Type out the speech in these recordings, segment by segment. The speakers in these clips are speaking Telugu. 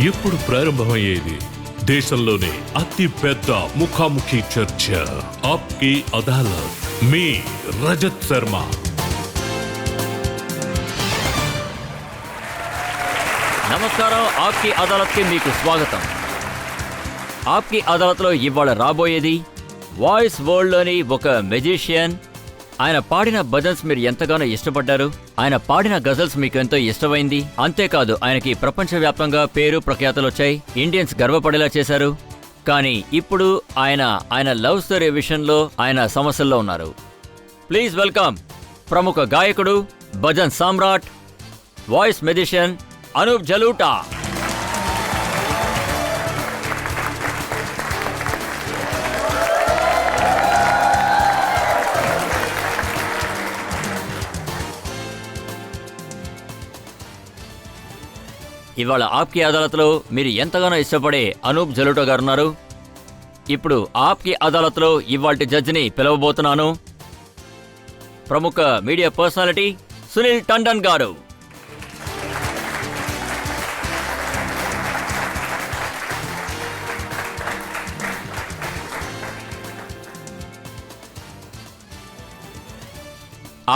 ఇప్పుడు ప్రారంభమయ్యేది దేశంలోనే అతి పెద్ద ముఖాముఖి చర్చ, ఆప్కి అదాలత్. మీ రజత్ శర్మ. నమస్కారం. ఆప్కి అదాలత్కి మీకు స్వాగతం. ఆప్కి అదాలత్లో ఇవాళ రాబోయేది వాయిస్ వరల్డ్లోని ఒక మెజిషియన్. ఆయన పాడిన భజన్స్ మీరు ఎంతగానో ఇష్టపడ్డారు. ఆయన పాడిన గజల్స్ మీకు ఎంతో ఇష్టమైంది. అంతేకాదు ఆయనకి ప్రపంచవ్యాప్తంగా పేరు ప్రఖ్యాతలు వచ్చాయి. ఇండియన్స్ గర్వపడేలా చేశారు. కానీ ఇప్పుడు ఆయన లవ్ స్టోరీ విషయంలో ఆయన సమస్యల్లో ఉన్నారు. ప్లీజ్ వెల్కమ్ ప్రముఖ గాయకుడు, భజన్ సామ్రాట్, వాయిస్ మెజిషియన్ అనూప్ జలూటా. ఇవాళ ఆప్కి అదాలత్లో మీరు ఎంతగానో ఇష్టపడే అనూప్ జలూటా గారు ఉన్నారు. ఇప్పుడు ఆప్కి అదాలత్లో ఇవాల్టి జడ్జిని పిలవబోతున్నాను. ప్రముఖ మీడియా పర్సనాలిటీ సునీల్ టండన్ గారు.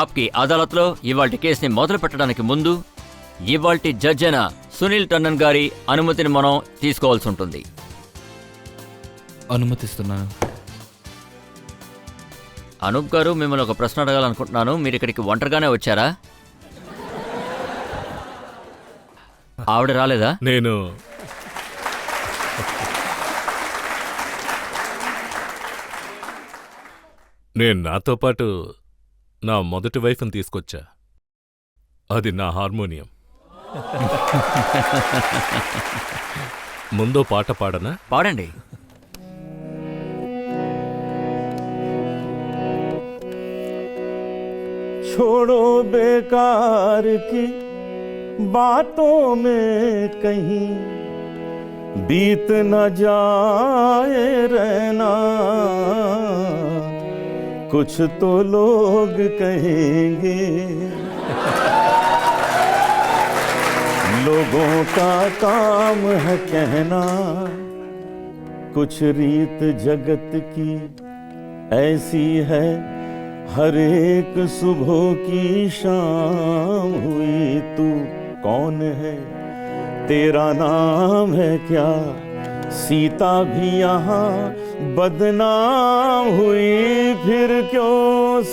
ఆప్కి అదాలత్లో ఇవాల్టి కేసుని మొదలు పెట్టడానికి ముందు ఇవాల్టి జడ్జి అయిన సునీల్ టండన్ గారి అనుమతిని మనం తీసుకోవాల్సి ఉంటుంది. అనుమతిస్తున్నాను. అనూప్ గారు, మిమ్మల్ని ఒక ప్రశ్న అడగాలనుకుంటున్నాను. మీరు ఇక్కడికి ఒంటరిగానే వచ్చారా? ఆవిడ రాలేదా? నేను నాతో పాటు నా మొదటి వైఫ్ని తీసుకొచ్చా. అది నా హార్మోనియం. ముందో పాట పాడనా? పాడండి. छोड़ो बेकार की बातों में कहीं बीत न जाए रहना, कुछ तो लोग कहेंगे, लोगों का काम है कहना, कुछ रीत जगत की ऐसी है, हर एक सुबह की शाम हुई। तू कौन है, तेरा नाम है क्या, सीता भी यहाँ बदनाम हुई। फिर क्यों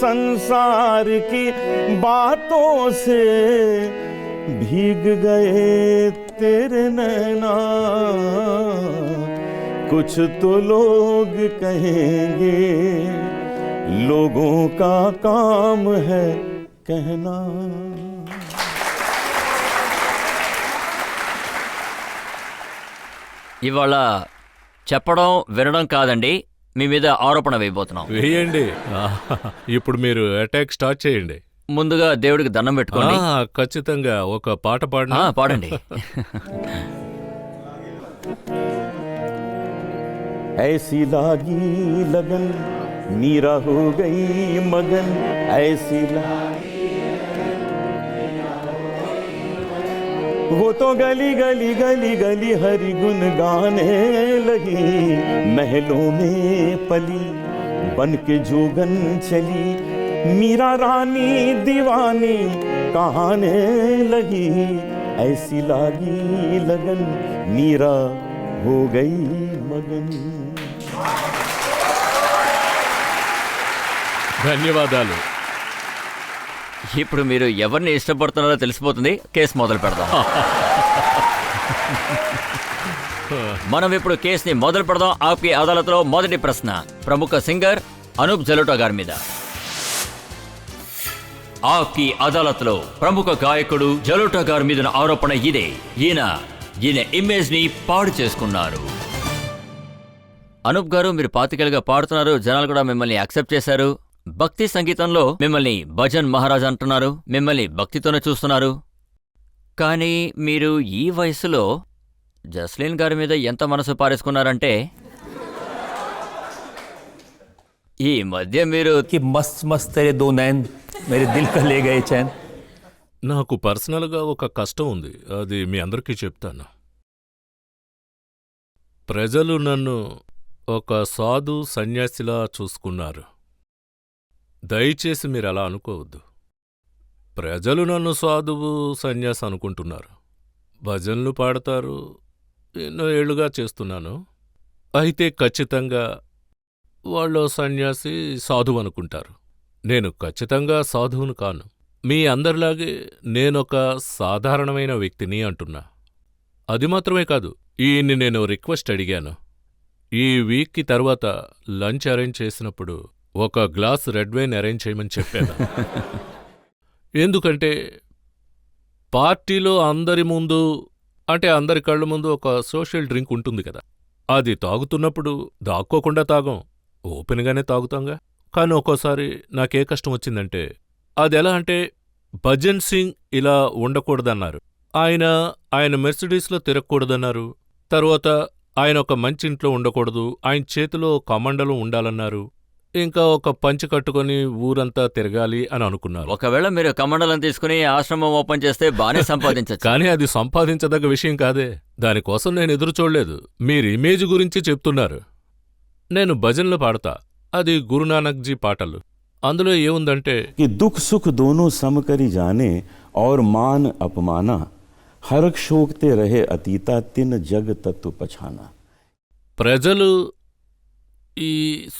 संसार की बातों से भीग गए तेरे नैना, कुछ तो लोग कहेंगे, लोगों का काम है कहना। ఇవాళ చెప్పడం వినడం కాదండి, మీ మీద ఆరోపణ వేయబోతున్నాం. వేయండి. ఇప్పుడు మీరు అటాక్ స్టార్ట్ చేయండి. ముందుగా దేవుడికి దండం పెట్టుకోండి. ఖచ్చితంగా ఒక పాట పాడినా? పాడండి. ऐसी लागी लगन मीरा हो गई मगन, ऐसी वो तो गली गली गली गली हरि गुन गाने लगी, महलों में पली बन के जोगन चली, मीरा रानी दीवानी कहाने लगी, ऐसी लागी लगन मीरा हो गई मगन। ధన్యవాదాలు. ఇప్పుడు మీరు ఎవరిని ఇష్టపడుతున్నారో తెలిసిపోతుంది. కేసు మొదలు పెడదాం. మనం ఇప్పుడు కేసుని మొదలు పెడదాం. ఆప్కి అదాలత్లో మొదటి ప్రశ్న ప్రముఖ సింగర్ అనూప్ జలూటా గారి మీద. ఆప్కి అదాలత్లో ప్రముఖ గాయకుడు జలూటా గారి మీద ఆరోపణ ఇదే. ఈయన ఇమేజ్ ని పాడు చేసుకున్నారు. అనూప్ గారు, మీరు పాతికేళ్లుగా పాడుతున్నారు. జనాలు కూడా మిమ్మల్ని యాక్సెప్ట్ చేశారు. భక్తి సంగీతంలో మిమ్మల్ని భజన్ మహారాజ్ అంటున్నారు. మిమ్మల్ని భక్తితోనే చూస్తున్నారు. కానీ మీరు ఈ వయసులో జస్లీన్ గారి మీద ఎంత మనసు పారేసుకున్నారంటే, ఈ మధ్య మీరు कि मस्त मस्त तेरे दो नैन मेरे दिल का ले गए चैन. నాకు పర్సనల్గా ఒక కష్టం ఉంది, అది మీ అందరికీ చెప్తాను. ప్రజలు నన్ను ఒక సాధు సన్యాసిలా చూసుకున్నారు. దయచేసి మీరలా అనుకోవద్దు. ప్రజలు నన్ను సాధువు సన్యాసి అనుకుంటున్నారు. భజనలు పాడతారు, ఎన్నో ఏళ్లుగా చేస్తున్నాను. అయితే ఖచ్చితంగా వాళ్ళు సన్యాసి సాధువు అనుకుంటారు. నేను ఖచ్చితంగా సాధువును కాను. మీ అందరిలాగే నేనొక సాధారణమైన వ్యక్తిని అంటున్నా. అది మాత్రమే కాదు, ఈయన్ని నేను రిక్వెస్ట్ అడిగాను. ఈ వీక్కి తర్వాత లంచ్ అరేంజ్ చేసినప్పుడు ఒక గ్లాస్ రెడ్ వైన్ అరేంజ్ చేయమని చెప్పాను. ఎందుకంటే పార్టీలో అందరి ముందు, అంటే అందరి కళ్ళ ముందు ఒక సోషల్ డ్రింక్ ఉంటుంది కదా, అది తాగుతున్నప్పుడు దాక్కోకుండా తాగం, ఓపెన్గానే తాగుతాంగా. కానీ ఒక్కోసారి నాకే కష్టం వచ్చిందంటే, అదెలా అంటే భజన్ సింగ్ ఇలా ఉండకూడదన్నారు, ఆయన మెర్సిడీస్లో తిరగకూడదన్నారు, తర్వాత ఆయన ఒక మంచి ఇంట్లో ఉండకూడదు, ఆయన చేతిలో కమండలం ఉండాలన్నారు, ఇంకా ఒక పంచె కట్టుకుని ఊరంతా తిరగాలి అని అనుకున్నారు. ఒకవేళ మీరు కమండలం తీసుకుని ఆశ్రమం ఓపెన్ చేస్తే బానే సంపాదించచ్చు. కానీ అది సంపాదించదగ్గ విషయం కాదే. దానికోసం నేను ఎదురు చూడలేదు. మీరు ఇమేజ్ గురించి చెప్తున్నారు. నేను భజన్లు పాడతా, అది గురునానక్జీ పాటలు. అందులో ఏముందంటే, कि दुख सुख दोनों सम करी जाने और मान अपमाना, हरक शोकते रहे अतीता तिन जग तत्व पछाना. ప్రజలు ఈ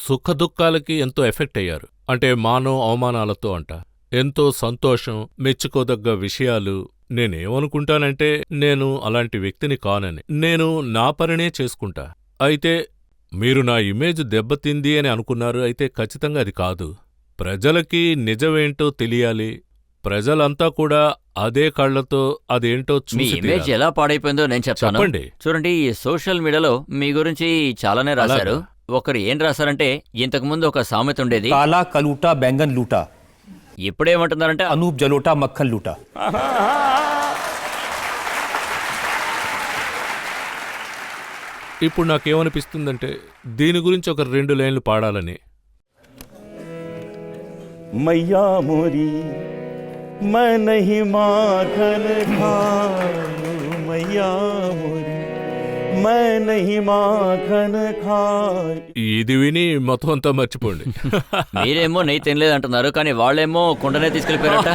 సుఖదుఖాలకి ఎంతో ఎఫెక్ట్ అయ్యారు. అంటే మానవ అవమానాలతో అంట. ఎంతో సంతోషం, మెచ్చుకోదగ్గ విషయాలు. నేనేమనుకుంటానంటే, నేను అలాంటి వ్యక్తిని కానని. నేను నా పనినే చేసుకుంటా. అయితే మీరు నా ఇమేజ్ దెబ్బతింది అని అనుకున్నారు. అయితే ఖచ్చితంగా అది కాదు. ప్రజలకి నిజమేంటో తెలియాలి. ప్రజలంతా కూడా అదే కళ్లతో అదేంటో మీ చూసి ఇమేజ్ తీరాలి. ఎలా పాడైపోయిందో నేను చెప్తాను. చెప్పండి. చూడండి, ఈ సోషల్ మీడియాలో మీ గురించి చాలానే రాశారు. ఒకరు ఏం రాశారంటే, ఇంతకుముందు ఒక సామెత ఉండేది, काला कलूटा बैंगन लूटा, ఇప్పుడేమంటున్నారంటే अनूप जलोटा मक्खन लूटा. ఇప్పుడు నాకేమనిపిస్తుందంటే, దీని గురించి ఒక 2 లైన్లు పాడాలని. मैया मोरी मैं नहीं माखन खाऊं, मैया मोरी मैं नहीं माखन खाऊं. ఇది విని మొత్తం అంతా మర్చిపోండి. మీరేమో నెయ్యి తినలేదు అంటున్నారు, కానీ వాళ్ళేమో కుండనే తీసుకెళ్ళిపోయారట.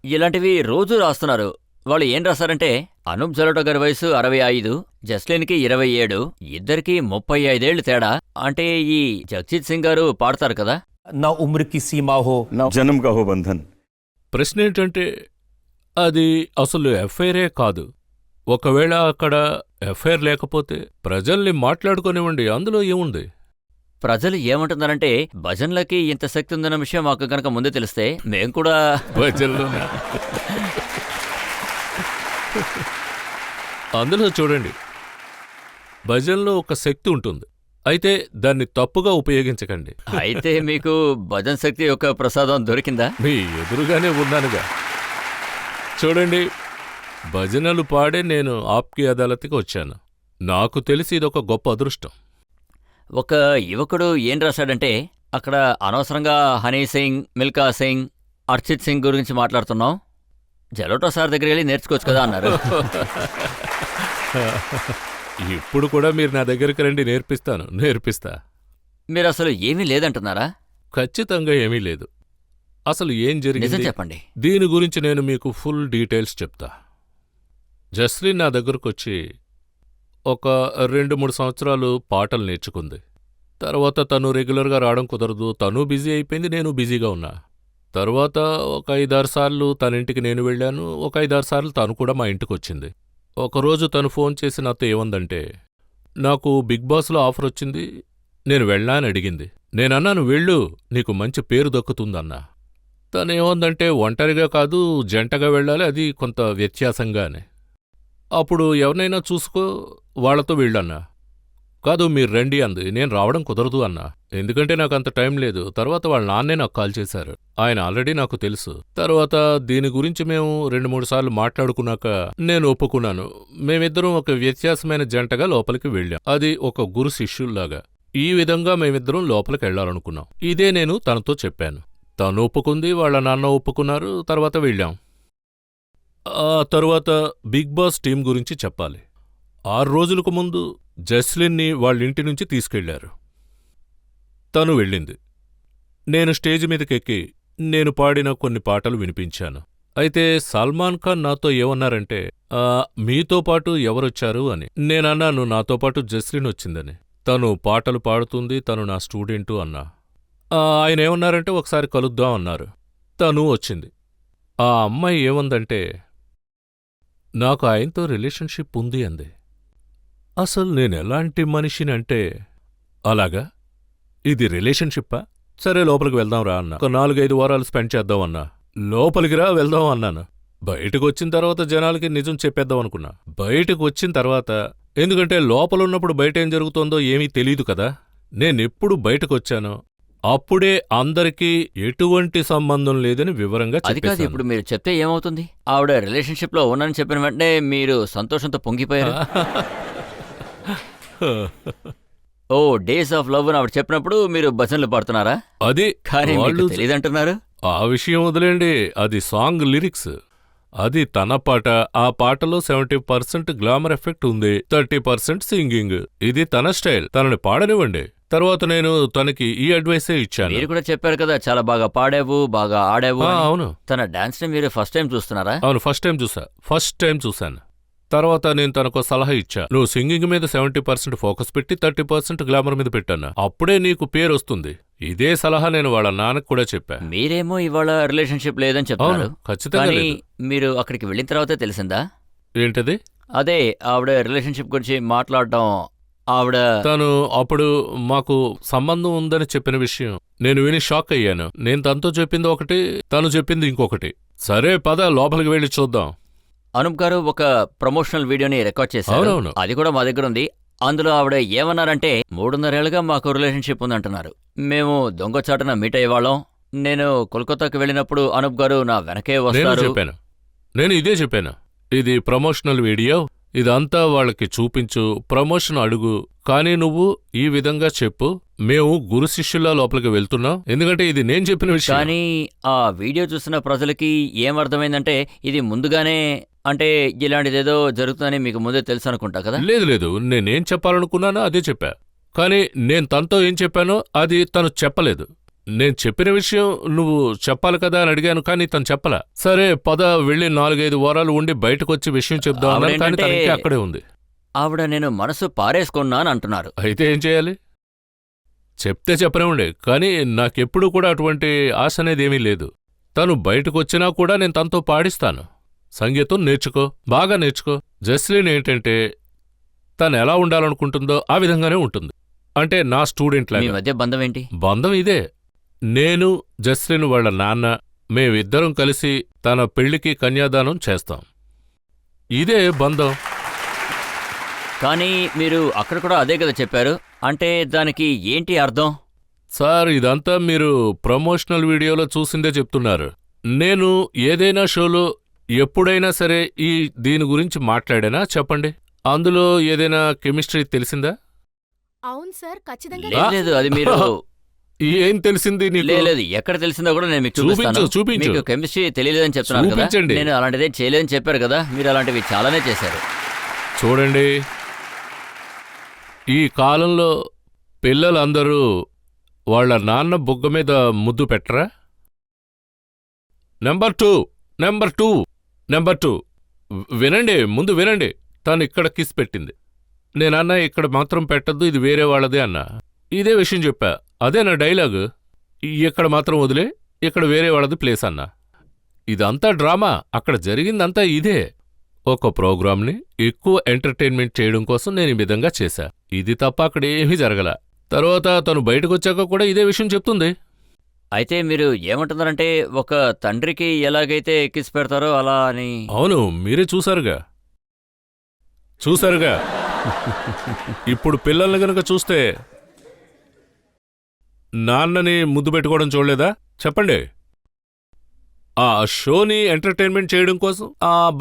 ఇలాంటివి రోజు రాస్తున్నారు. వాళ్ళు ఏం రాశారంటే, అనూప్ జలోటా గారి వయసు 65, జస్లిన్కి 27, ఇద్దరికి 35 తేడా. అంటే ఈ జగ్జీత్ సింగ్ గారు పాడతారు కదా, न उम्र की सीमा हो, न जन्म का हो बंधन. ప్రశ్న ఏంటంటే, అది అసలు ఎఫ్ఐఆరే కాదు. ఒకవేళ అక్కడ ఎఫ్ఐఆర్ లేకపోతే ప్రజల్ని మాట్లాడుకోనివ్వండి, అందులో ఏముంది? ప్రజలు ఏమంటున్నారంటే, భజన్లకి ఇంత శక్తి ఉందన్న విషయం మాకు గనక ముందే తెలిస్తే మేం కూడా ప్రజల్లోనే. అందులో చూడండి, భజన్లో ఒక శక్తి ఉంటుంది. అయితే దాన్ని తప్పుగా ఉపయోగించకండి. అయితే మీకు భజన్ శక్తి యొక్క ప్రసాదం దొరికిందా? మీ ఎదురుగానే ఉన్నానుగా. చూడండి, భజనలు పాడే నేను ఆప్కి అదాలత్కి వచ్చాను. నాకు తెలిసి ఇదొక గొప్ప అదృష్టం. ఒక యువకుడు ఏం రాశాడంటే, అక్కడ అనవసరంగా హనీ సింగ్, మిల్కా సింగ్, అర్చిత్ సింగ్ గురించి మాట్లాడుతున్నాం, జలోటా సార్ దగ్గరికి వెళ్ళి నేర్చుకోవచ్చు కదా అన్నారు. ఇప్పుడు కూడా మీరు నా దగ్గరికి రండి, నేర్పిస్తా. మీరు అసలు ఏమీ లేదంటున్నారా? ఖచ్చితంగా ఏమీ లేదు. అసలు ఏం నిజం జరిగింది చెప్పండి. దీని గురించి నేను మీకు ఫుల్ డీటెయిల్స్ చెప్తా. జస్లిన్ నా దగ్గరకొచ్చి ఒక 2-3 సంవత్సరాలు పాటలు నేర్చుకుంది. తర్వాత తను రెగ్యులర్గా రావడం కుదరదు, తను బిజీ అయిపోయింది, నేను బిజీగా ఉన్నా. తర్వాత ఒక 5-6 సార్లు తన ఇంటికి నేను వెళ్ళాను, ఒక 5-6 సార్లు తను కూడా మా ఇంటికొచ్చింది. ఒకరోజు తను ఫోన్ చేసి నాతో ఏమందంటే, నాకు బిగ్ బాస్లో ఆఫర్ వచ్చింది, నేను వెళ్ళా అని అడిగింది. నేనన్నాను, వెళ్ళు, నీకు మంచి పేరు దక్కుతుందన్నా. తనేమందంటే, ఒంటరిగా కాదు జంటగా వెళ్ళాలి, అది కొంత వ్యత్యాసంగానే. అప్పుడు ఎవరినైనా చూసుకో, వాళ్లతో వెళ్ళన్నా. కాదు, మీరు రండి అంది. నేను రావడం కుదరదు అన్నా, ఎందుకంటే నాకు అంత టైం లేదు. తర్వాత వాళ్ళ నాన్నే నాకు కాల్ చేశారు, ఆయన ఆల్రెడీ నాకు తెలుసు. తర్వాత దీని గురించి మేము 2-3 సార్లు మాట్లాడుకున్నాక నేను ఒప్పుకున్నాను. మేమిద్దరం ఒక వ్యత్యాసమైన జంటగా లోపలికి వెళ్ళాం. అది ఒక గురు శిష్యుల్లాగా. ఈ విధంగా మేమిద్దరం లోపలికి వెళ్లాలనుకున్నాం. ఇదే నేను తనతో చెప్పాను. తను ఒప్పుకుంది, వాళ్ళ నాన్న ఒప్పుకున్నారు. తర్వాత వెళ్ళాం. ఆ తరువాత బిగ్ బాస్ టీం గురించి చెప్పాలి. 6 రోజులకు ముందు జస్లిన్ని వాళ్ళింటి నుంచి తీసుకెళ్లారు. తను వెళ్ళింది. నేను స్టేజ్ మీదకెక్కి నేను పాడిన కొన్ని పాటలు వినిపించాను. అయితే సల్మాన్ ఖాన్ నాతో ఏమన్నారంటే, మీతో పాటు ఎవరొచ్చారు అని. నేనన్నాను, నాతో పాటు జస్లిన్ వచ్చిందని. తను పాటలు పాడుతుంది, తను నా స్టూడెంటు అన్నా. ఆయన ఏమన్నారంటే, ఒకసారి కలుద్దాం అన్నారు. తను వచ్చింది. ఆ అమ్మాయి ఏమందంటే, నాకు ఆయనతో రిలేషన్షిప్ ఉంది అంది. అసలు నేనెలాంటి మనిషిని అంటే, అలాగా ఇది రిలేషన్షిప్పా? సరే లోపలికి వెళ్దాం రా అన్నా. ఒక 4-5 వారాలు స్పెండ్ చేద్దాం అన్నా. లోపలికి రా వెళ్దాం అన్నాను. బయటకు వచ్చిన తర్వాత జనాలకి నిజం చెప్పేద్దాం అనుకున్నా. బయటకు వచ్చిన తర్వాత, ఎందుకంటే లోపలున్నప్పుడు బయట ఏం జరుగుతోందో ఏమీ తెలీదు కదా. నేనెప్పుడు బయటకొచ్చానో అప్పుడే అందరికీ ఎటువంటి సంబంధం లేదని వివరంగా అది కాదు, చెప్పేశాను. ఇప్పుడు మీరు చెప్తే ఏమవుతుంది? ఆవిడ రిలేషన్షిప్ లో ఉన్నానని చెప్పిన వెంటనే మీరు సంతోషంతో పొంగిపోయారు. ఓ డేస్ ఆఫ్ లవ్ అని ఆవిడ చెప్పినప్పుడు మీరు భజనలు పాడుతున్నారా? అది కానీ వాళ్ళు మీకు తెలియదంటున్నారు. ఆ విషయం వదిలేండి, అది సాంగ్ లిరిక్స్. అది తన పాట. ఆ పాటలో 70% గ్లామర్ ఎఫెక్ట్ ఉంది, 30% సింగింగ్. ఇది తన స్టైల్, తనని పాడనివ్వండి. తర్వాత నేను తనకి ఈ అడ్వైసే ఇచ్చాను. మీరు కూడా చెప్పారు కదా, చాలా బాగా పాడావు, బాగా ఆడావు అని. అవును తన డాన్స్ ని మీరు ఫస్ట్ టైం చూస్తున్నారా? అవును, ఫస్ట్ టైం చూశాను. తర్వాత నేను తనకు సలహా ఇచ్చా, నువ్వు సింగింగ్ మీద 70% ఫోకస్ పెట్టి 30% గ్లామర్ మీద పెట్టాను, అప్పుడే నీకు పేరు వస్తుంది. ఇదే సలహా నేను వాళ్ళ నాన్నకు కూడా చెప్పా. మీరేమో ఇవాళ రిలేషన్షిప్ లేదని చెప్తున్నారు. అవును, ఖచ్చితంగా కానీ లేదు. మీరు అక్కడికి వెళ్ళిన తర్వాతే తెలిసిందా? ఏంటది? అదే ఆవిడ రిలేషన్షిప్ గురించి మాట్లాడటం. ఆవిడ తను అప్పుడు మాకు సంబంధం ఉందని చెప్పిన విషయం నేను విని షాక్ అయ్యాను. నేను తనతో చెప్పింది ఒకటి, తను చెప్పింది ఇంకొకటి. సరే పద లోపలికి వెళ్ళి చూద్దాం. అనూప్ గారు ఒక ప్రమోషనల్ వీడియోని రికార్డ్ చేశారు. అవునవును. అది కూడా మా దగ్గర ఉంది. అందులో ఆవిడ ఏమన్నారంటే, 3.5 ఏళ్లుగా మాకు రిలేషన్షిప్ ఉందంటున్నారు. మేము దొంగచాటున మీట్ అయ్యేవాళ్ళం. నేను కోల్కతాకి వెళ్ళినప్పుడు అనూప్ గారు నా వెనకే వస్తారు. నేను ఇదే చెప్పాను. ఇది ప్రమోషనల్ వీడియో, ఇదంతా వాళ్ళకి చూపించు, ప్రమోషన్ అడుగు, కానీ నువ్వు ఈ విధంగా చెప్పు, మేము గురు శిష్యుల్లా లోపలికి వెళ్తున్నాం, ఎందుకంటే ఇది నేను చెప్పిన విషయం. కానీ ఆ వీడియో చూసిన ప్రజలకి ఏమర్థమైందంటే, ఇది ముందుగానే అంటే ఇలాంటిదేదో జరుగుతుందని మీకు ముందే తెలుసు అనుకుంటా కదా? లేదు, నేనేం చెప్పాలనుకున్నానో అదే చెప్పా. కానీ నేను తనతో ఏం చెప్పానో అది తను చెప్పలేదు. నేను చెప్పిన విషయం నువ్వు చెప్పాలి కదా అని అడిగాను, కానీ తను చెప్పలా. సరే పద వెళ్ళి 4-5 వారాలు ఉండి బయటకొచ్చి విషయం చెప్దాం అన్నాను, కానీ తనకి అక్కడే ఉంది. ఆవిడ నేను మనసు పారేసుకున్నాను అంటున్నారు. అయితే ఏం చేయాలి? చెప్తే చెప్పనివ్వండి, కానీ నాకెప్పుడు కూడా అటువంటి ఆశ అనేది ఏమీ లేదు. తను బయటకొచ్చినా కూడా నేను తనతో పాడిస్తాను. సంగీతం నేర్చుకో, బాగా నేర్చుకో. జస్లిన్ ఏంటంటే తను ఎలా ఉండాలనుకుంటుందో ఆ విధంగానే ఉంటుంది. అంటే నా స్టూడెంట్ మీ లాగా. మధ్య బంధం ఏంటి? బంధం ఇదే. నేను, జస్లిన్ వాళ్ళ నాన్న, మేమిద్దరం కలిసి తన పెళ్లికి కన్యాదానం చేస్తాం. ఇదే బంధం. కానీ మీరు అక్కడ కూడా అదే కదా చెప్పారు. అంటే దానికి ఏంటి అర్థం? సార్, ఇదంతా మీరు ప్రమోషనల్ వీడియోలో చూసిందే చెప్తున్నారు. నేను ఏదైనా షోలో ఎప్పుడైనా సరే దీని గురించి మాట్లాడానా చెప్పండి? అందులో ఏదైనా కెమిస్ట్రీ తెలిసిందా? అవును సార్, ఖచ్చితంగా లేదు, అది మీరు ఏం తెలిసింది నీకు? లేదు, ఎక్కడ తెలిసిందో కూడా నేను మీకు చూపిస్తాను. చూపించు. మీకు కెమిస్ట్రీ తెలియలేదని చెప్తున్నారు కదా. చూపించండి. నేను అలాంటిదే చేయలేదని చెప్పారు కదా. మీరు అలాంటివి చాలానే చేశారు. చూడండి, ఈ కాలంలో పిల్లలందరూ వాళ్ళ నాన్న బుగ్గ మీద ముద్దు పెట్టరా? నెంబర్ టూ వినండి, ముందు వినండి. తను ఇక్కడ కిస్ పెట్టింది. నేనన్నా ఇక్కడ మాత్రం పెట్టద్దు, ఇది వేరే వాళ్ళదే అన్నా. ఇదే విషయం చెప్పా. అదే నా డైలాగు. ఇక్కడ మాత్రం వదిలే, ఇక్కడ వేరే వాళ్ళది ప్లేస్ అన్నా. ఇదంతా డ్రామా. అక్కడ జరిగిందంతా ఇదే. ఒక ప్రోగ్రాంని ఎక్కువ ఎంటర్టైన్మెంట్ చేయడం కోసం నేను ఈ విధంగా చేశా. ఇది తప్ప అక్కడ ఏమీ జరగల. తర్వాత తను బయటకొచ్చాక కూడా ఇదే విషయం చెప్తుంది. అయితే మీరు ఏమంటున్నారంటే, ఒక తండ్రికి ఎలాగైతే కిస్ పెడతారో అలా అని? అవును, మీరే చూశారుగా. ఇప్పుడు పిల్లల్ని గనక చూస్తే నాన్నని ముద్దు పెట్టుకోవడం చూడలేదా? చెప్పండి. ఆ షోని ఎంటర్టైన్మెంట్ చేయడం కోసం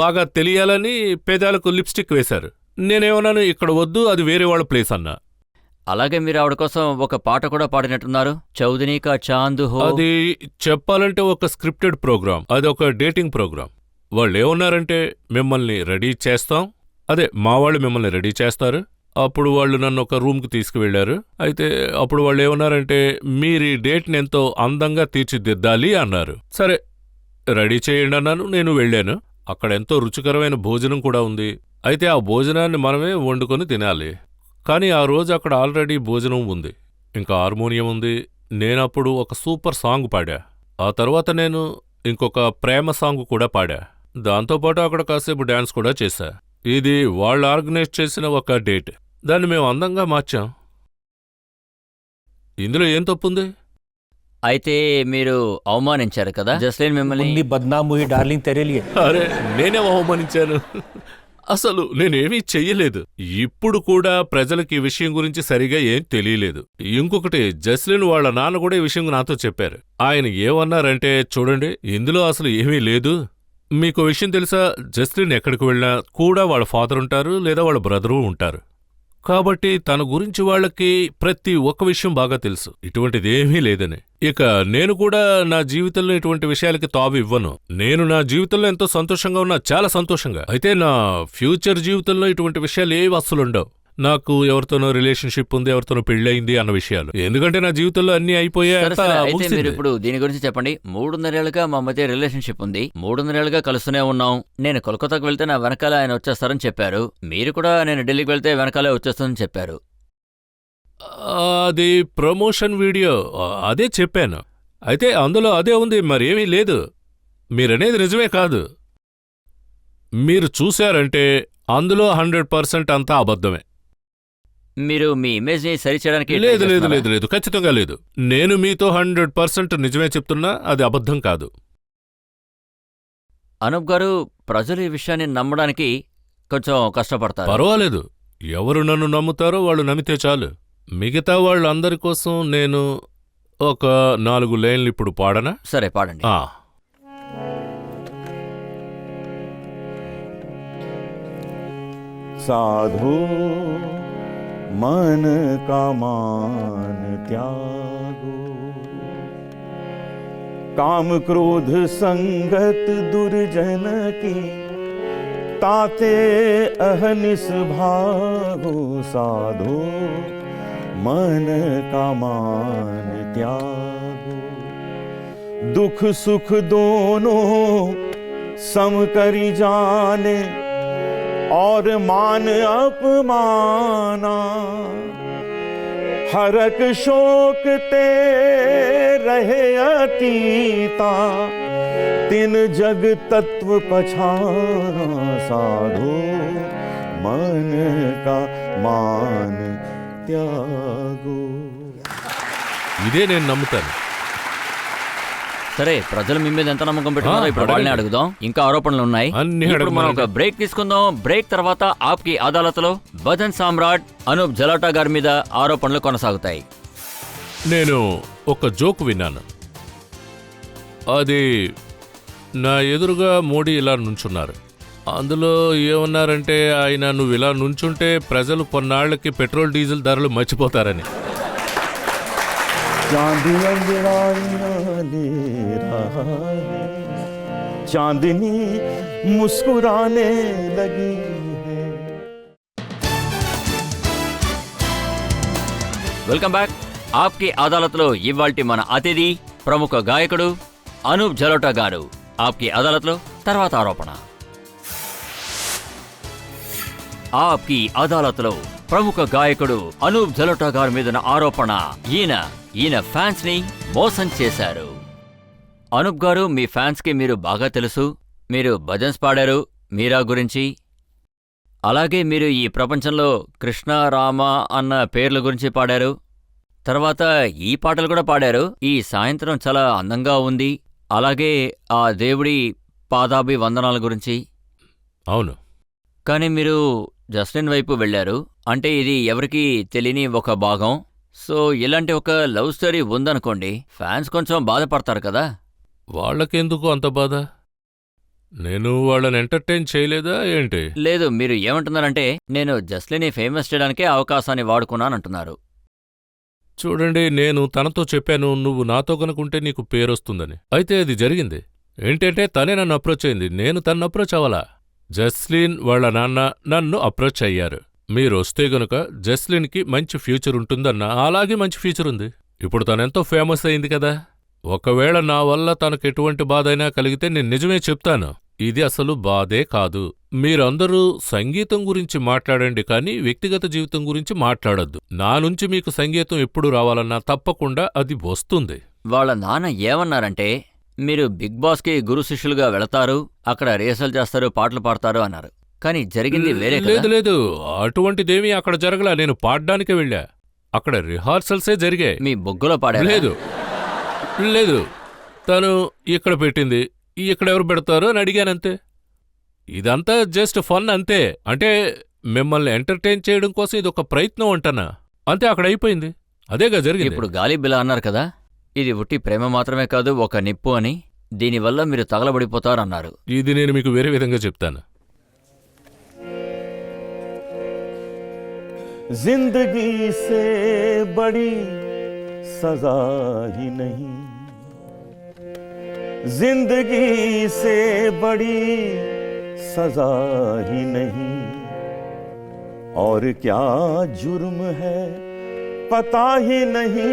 బాగా తెలియాలని పెదాలకు లిప్స్టిక్ వేశారు. నేనేమన్నాను, ఇక్కడ వద్దు, అది వేరే వాళ్ళ ప్లేస్ అన్నా. అలాగే మీరు ఆవిడ కోసం ఒక పాట కూడా పాడినట్టున్నారు, చౌదనీ కా చాంద్ హో. అది చెప్పాలంటే ఒక స్క్రిప్టెడ్ ప్రోగ్రాం, అది ఒక డేటింగ్ ప్రోగ్రాం. వాళ్ళేమన్నారంటే, మిమ్మల్ని రెడీ చేస్తాం, అదే మా వాళ్ళు మిమ్మల్ని రెడీ చేస్తారు. అప్పుడు వాళ్ళు నన్ను ఒక రూమ్కి తీసుకువెళ్లారు. అయితే అప్పుడు వాళ్ళు ఏమన్నారంటే మీరు ఈ డేట్ని ఎంతో అందంగా తీర్చిదిద్దాలి అన్నారు. సరే రెడీ చేయండి అన్నాను. నేను వెళ్ళాను. అక్కడ ఎంతో రుచికరమైన భోజనం కూడా ఉంది. అయితే ఆ భోజనాన్ని మనమే వండుకొని తినాలి. కానీ ఆ రోజు అక్కడ ఆల్రెడీ భోజనం ఉంది, ఇంకా హార్మోనియం ఉంది. నేనప్పుడు ఒక సూపర్ సాంగ్ పాడా. ఆ తర్వాత నేను ఇంకొక ప్రేమ సాంగ్ కూడా పాడా. దాంతోపాటు అక్కడ కాసేపు డాన్స్ కూడా చేశా. ఇది వాళ్ళు ఆర్గనైజ్ చేసిన ఒక డేట్. దాన్ని మేము అందంగా మార్చాం. ఇందులో ఏం తప్పుంది? అయితే మీరు అవమానించారు కదా జస్లిన్ మిమ్మల్ని. मुन्नी बदनाम हुई डार्लिंग तेरे लिए। అరే నేనేం అవమానించాను? అసలు నేనేమీ చెయ్యలేదు. ఇప్పుడు కూడా ప్రజలకి ఈ విషయం గురించి సరిగా ఏం తెలియలేదు. ఇంకొకటి, జస్లిన్ వాళ్ళ నాన్న కూడా ఈ విషయం నాతో చెప్పారు. ఆయన ఏమన్నారంటే చూడండి, ఇందులో అసలు ఏమీ లేదు. మీకు విషయం తెలుసా, జస్లిన్ ఎక్కడికి వెళ్ళినా కూడా వాళ్ళ ఫాదర్ ఉంటారు లేదా వాళ్ళ బ్రదరు ఉంటారు. కాబట్టి తన గురించి వాళ్ళకి ప్రతి ఒక్క విషయం బాగా తెలుసు, ఇటువంటిదేమీ లేదని. ఇక నేను కూడా నా జీవితంలో ఇటువంటి విషయాలకి తావు ఇవ్వను. నేను నా జీవితంలో ఎంతో సంతోషంగా ఉన్నా, చాలా సంతోషంగా. అయితే నా ఫ్యూచర్ జీవితంలో ఇటువంటి విషయాలు ఏవి అస్సలుండవు. నాకు ఎవరితోనో రిలేషన్షిప్ ఉంది, ఎవరితోనో పెళ్ళయింది అన్న విషయాలు. ఎందుకంటే నా జీవితంలో అన్ని అయిపోయాయి. సరే సరే, అయితే మీరు ఇప్పుడు దీని గురించి చెప్పండి. 3.5 ఏళ్లుగా మా మధ్య రిలేషన్షిప్ ఉంది. 3.5 ఏళ్లుగా కలుస్తూనే ఉన్నాం. నేను కోల్కతాకు వెళ్తే నా వెనకాల ఆయన వచ్చేస్తారని చెప్పారు. మీరు కూడా నేను ఢిల్లీకి వెళ్తే వెనకాలే వచ్చేస్తారని చెప్పారు. అది ప్రమోషన్ వీడియో, అదే చెప్పాను. అయితే అందులో అదే ఉంది, మరేమీ లేదు. మీరనేది నిజమే కాదు. మీరు చూశారంటే అందులో 100% అంతా అబద్ధమే. మీరు మీ ఇమేజ్ ని సరిచేయడానికి లేదు లేదు లేదు లేదు, ఖచ్చితంగా లేదు. నేను మీతో 100% నిజమే చెప్తున్నా, అది అబద్ధం కాదు. అనూప్ గారు, ప్రజలు ఈ విషయాన్ని నమ్మడానికి కొంచెం కష్టపడతారు. పర్వాలేదు, ఎవరు నన్ను నమ్ముతారో వాళ్ళు నమ్మితే చాలు. మిగతా వాళ్ళందరి కోసం నేను ఒక 4 లైన్లు ఇప్పుడు పాడనా? సరే పాడండి. साधो मन का मान त्यागो, काम क्रोध संगत दुर्जन की, ताते अहनिस भागो। साधो मन का मान त्यागो, दुख सुख दोनों सम करी जाने, और मान अपमाना। हरक शोक ते रहे अतीता, तिन जग तत्व पछाना। साधो मन का मान त्यागो। ఇదే నేను నమ్ముతాను. సరే, ప్రజలు మీ మీద ఎంత నమ్మకం పెట్టుకున్నారో ఇప్పుడు వాళ్ళని అడుగుదాం. ఇంకా ఆరోపణలు ఉన్నాయి. ఇప్పుడు మనం ఒక బ్రేక్ తీసుకుందాం. బ్రేక్ తర్వాత ఆప్కి అదాలత్లో భజన్ సామ్రాట్ అనూప్ జలోటా గారి మీద ఆరోపణలు కొనసాగుతాయి. నేను ఒక జోక్ విన్నాను. అది నా ఎదురుగా మోడీ ఇలా నుంచున్నారు. అందులో ఏమన్నారంటే ఆయన నువ్వు ఇలా నుంచుంటే ప్రజలు కొన్నాళ్లకి పెట్రోల్ డీజిల్ ధరలు మర్చిపోతారని. चांदी अंजराइयां ले रहा है, चांदनी मुस्कुराने लगी है. Welcome back. ఆప్కి అదాలత్లో ఇవాల్టి మన అతిథి ప్రముఖ గాయకుడు అనూప్ జలోటా గారు. ఆప్కి అదాలత్లో తర్వాత ఆరోపణ. ఆప్కి అదాలత్లో ప్రముఖ గాయకుడు అనూప్ జలోటా గారి మీద ఆరోపణ. ఈయన ఫ్యాన్స్ ని మోసం చేశారు. అనూప్ గారు, మీ ఫ్యాన్స్ కి మీరు బాగా తెలుసు. మీరు భజన్స్ పాడారు మీరా గురించి. అలాగే మీరు ఈ ప్రపంచంలో కృష్ణ రామ అన్న పేర్ల గురించి పాడారు. తర్వాత ఈ పాటలు కూడా పాడారు. ఈ సాయంత్రం చాలా అందంగా ఉంది. అలాగే ఆ దేవుడి పాదాభి వందనాల గురించి. అవును. కానీ మీరు జస్లిన్ వైపు వెళ్లారు. అంటే ఇది ఎవరికీ తెలియని ఒక భాగం. సో ఇలాంటి ఒక లవ్ స్టోరీ ఉందనుకోండి, ఫ్యాన్స్ కొంచెం బాధపడతారు కదా. వాళ్ళకెందుకు అంత బాధ? నేను వాళ్ళని ఎంటర్టైన్ చేయలేదా ఏంటి? లేదు, మీరు ఏమంటున్నారంటే నేను జస్లిన్ని ఫేమస్ చేయడానికే అవకాశాన్ని వాడుకున్నానంటున్నారు. చూడండి, నేను తనతో చెప్పాను నువ్వు నాతో కనుకుంటే నీకు పేరొస్తుందని. అయితే అది జరిగింది. ఏంటంటే తనే నన్ను అప్రోచ్ అయింది, నేను తన్ను అప్రోచ్ అవ్వాలా. జస్లీన్ వాళ్ళ నాన్న నన్ను అప్రోచ్ అయ్యారు. మీరొస్తే గనుక జస్లీన్కి మంచి ఫ్యూచర్ ఉంటుందన్నా. అలాగే మంచి ఫ్యూచర్ ఉంది. ఇప్పుడు తనెంతో ఫేమస్ అయింది కదా. ఒకవేళ నా వల్ల తనకెటువంటి బాధైనా కలిగితే నేను నిజమే చెప్తాను. ఇది అసలు బాధే కాదు. మీరందరూ సంగీతం గురించి మాట్లాడండి కానీ వ్యక్తిగత జీవితం గురించి మాట్లాడొద్దు. నా నుంచి మీకు సంగీతం ఎప్పుడు రావాలన్నా తప్పకుండా అది వస్తుంది. వాళ్ళ నాన్న ఏమన్నారంటే మీరు బిగ్ బాస్కి గురు శిష్యులుగా వెళతారు, అక్కడ రిహర్సల్ చేస్తారు, పాటలు పాడతారు అన్నారు. కానీ జరిగింది వేరే కదా? లేదు లేదు, అటువంటిదేమీ అక్కడ జరగలా. నేను పాడ్డానికే వెళ్ళా. అక్కడ రిహార్సల్సే జరిగాయి. మీ బొగ్గులో పాడారు? లేదు లేదు, తను ఇక్కడ పెట్టింది, ఇక్కడెవరు పెడతారు అని అడిగానంతే. ఇదంతా జస్ట్ ఫన్ అంతే. అంటే మిమ్మల్ని ఎంటర్టైన్ చేయడం కోసం ఇదొక ప్రయత్నం అంటనా అంతే. అక్కడ అయిపోయింది. అదేగా జరిగింది. ఇప్పుడు గాలి బిలా అన్నారు కదా, ఇది ఉట్టి ప్రేమ మాత్రమే కాదు, ఒక నిప్పు అని. దీనివల్ల మీరు తగలబడిపోతారన్నారు. ఇది నేను మీకు వేరే విధంగా చెప్తాను. जिंदगी से बड़ी सजा ही नहीं, जिंदगी से बड़ी सजा ही नहीं, और क्या जुर्म है पता ही नहीं,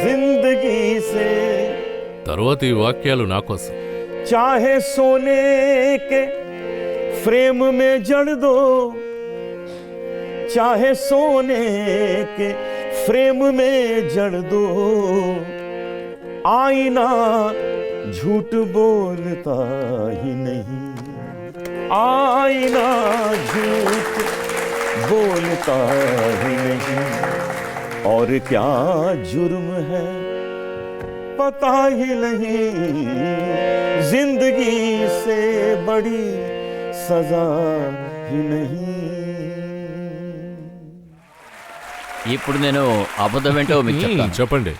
जिंदगी से। తర్వాత ఈ వాక్యాలు నాకోసం. चाहे सोने के फ्रेम में जड़ दो, चाहे सोने के फ्रेम में जड़ दो, आईना झूठ बोलता ही नहीं, आईना झूठ बोलता ही नहीं, और क्या जुर्म है पता ही नहीं, जिंदगी से बड़ी सजा ही नहीं। ఇప్పుడు నేను అబద్ధమేంటో మీకు చెప్తాను. చెప్పండి.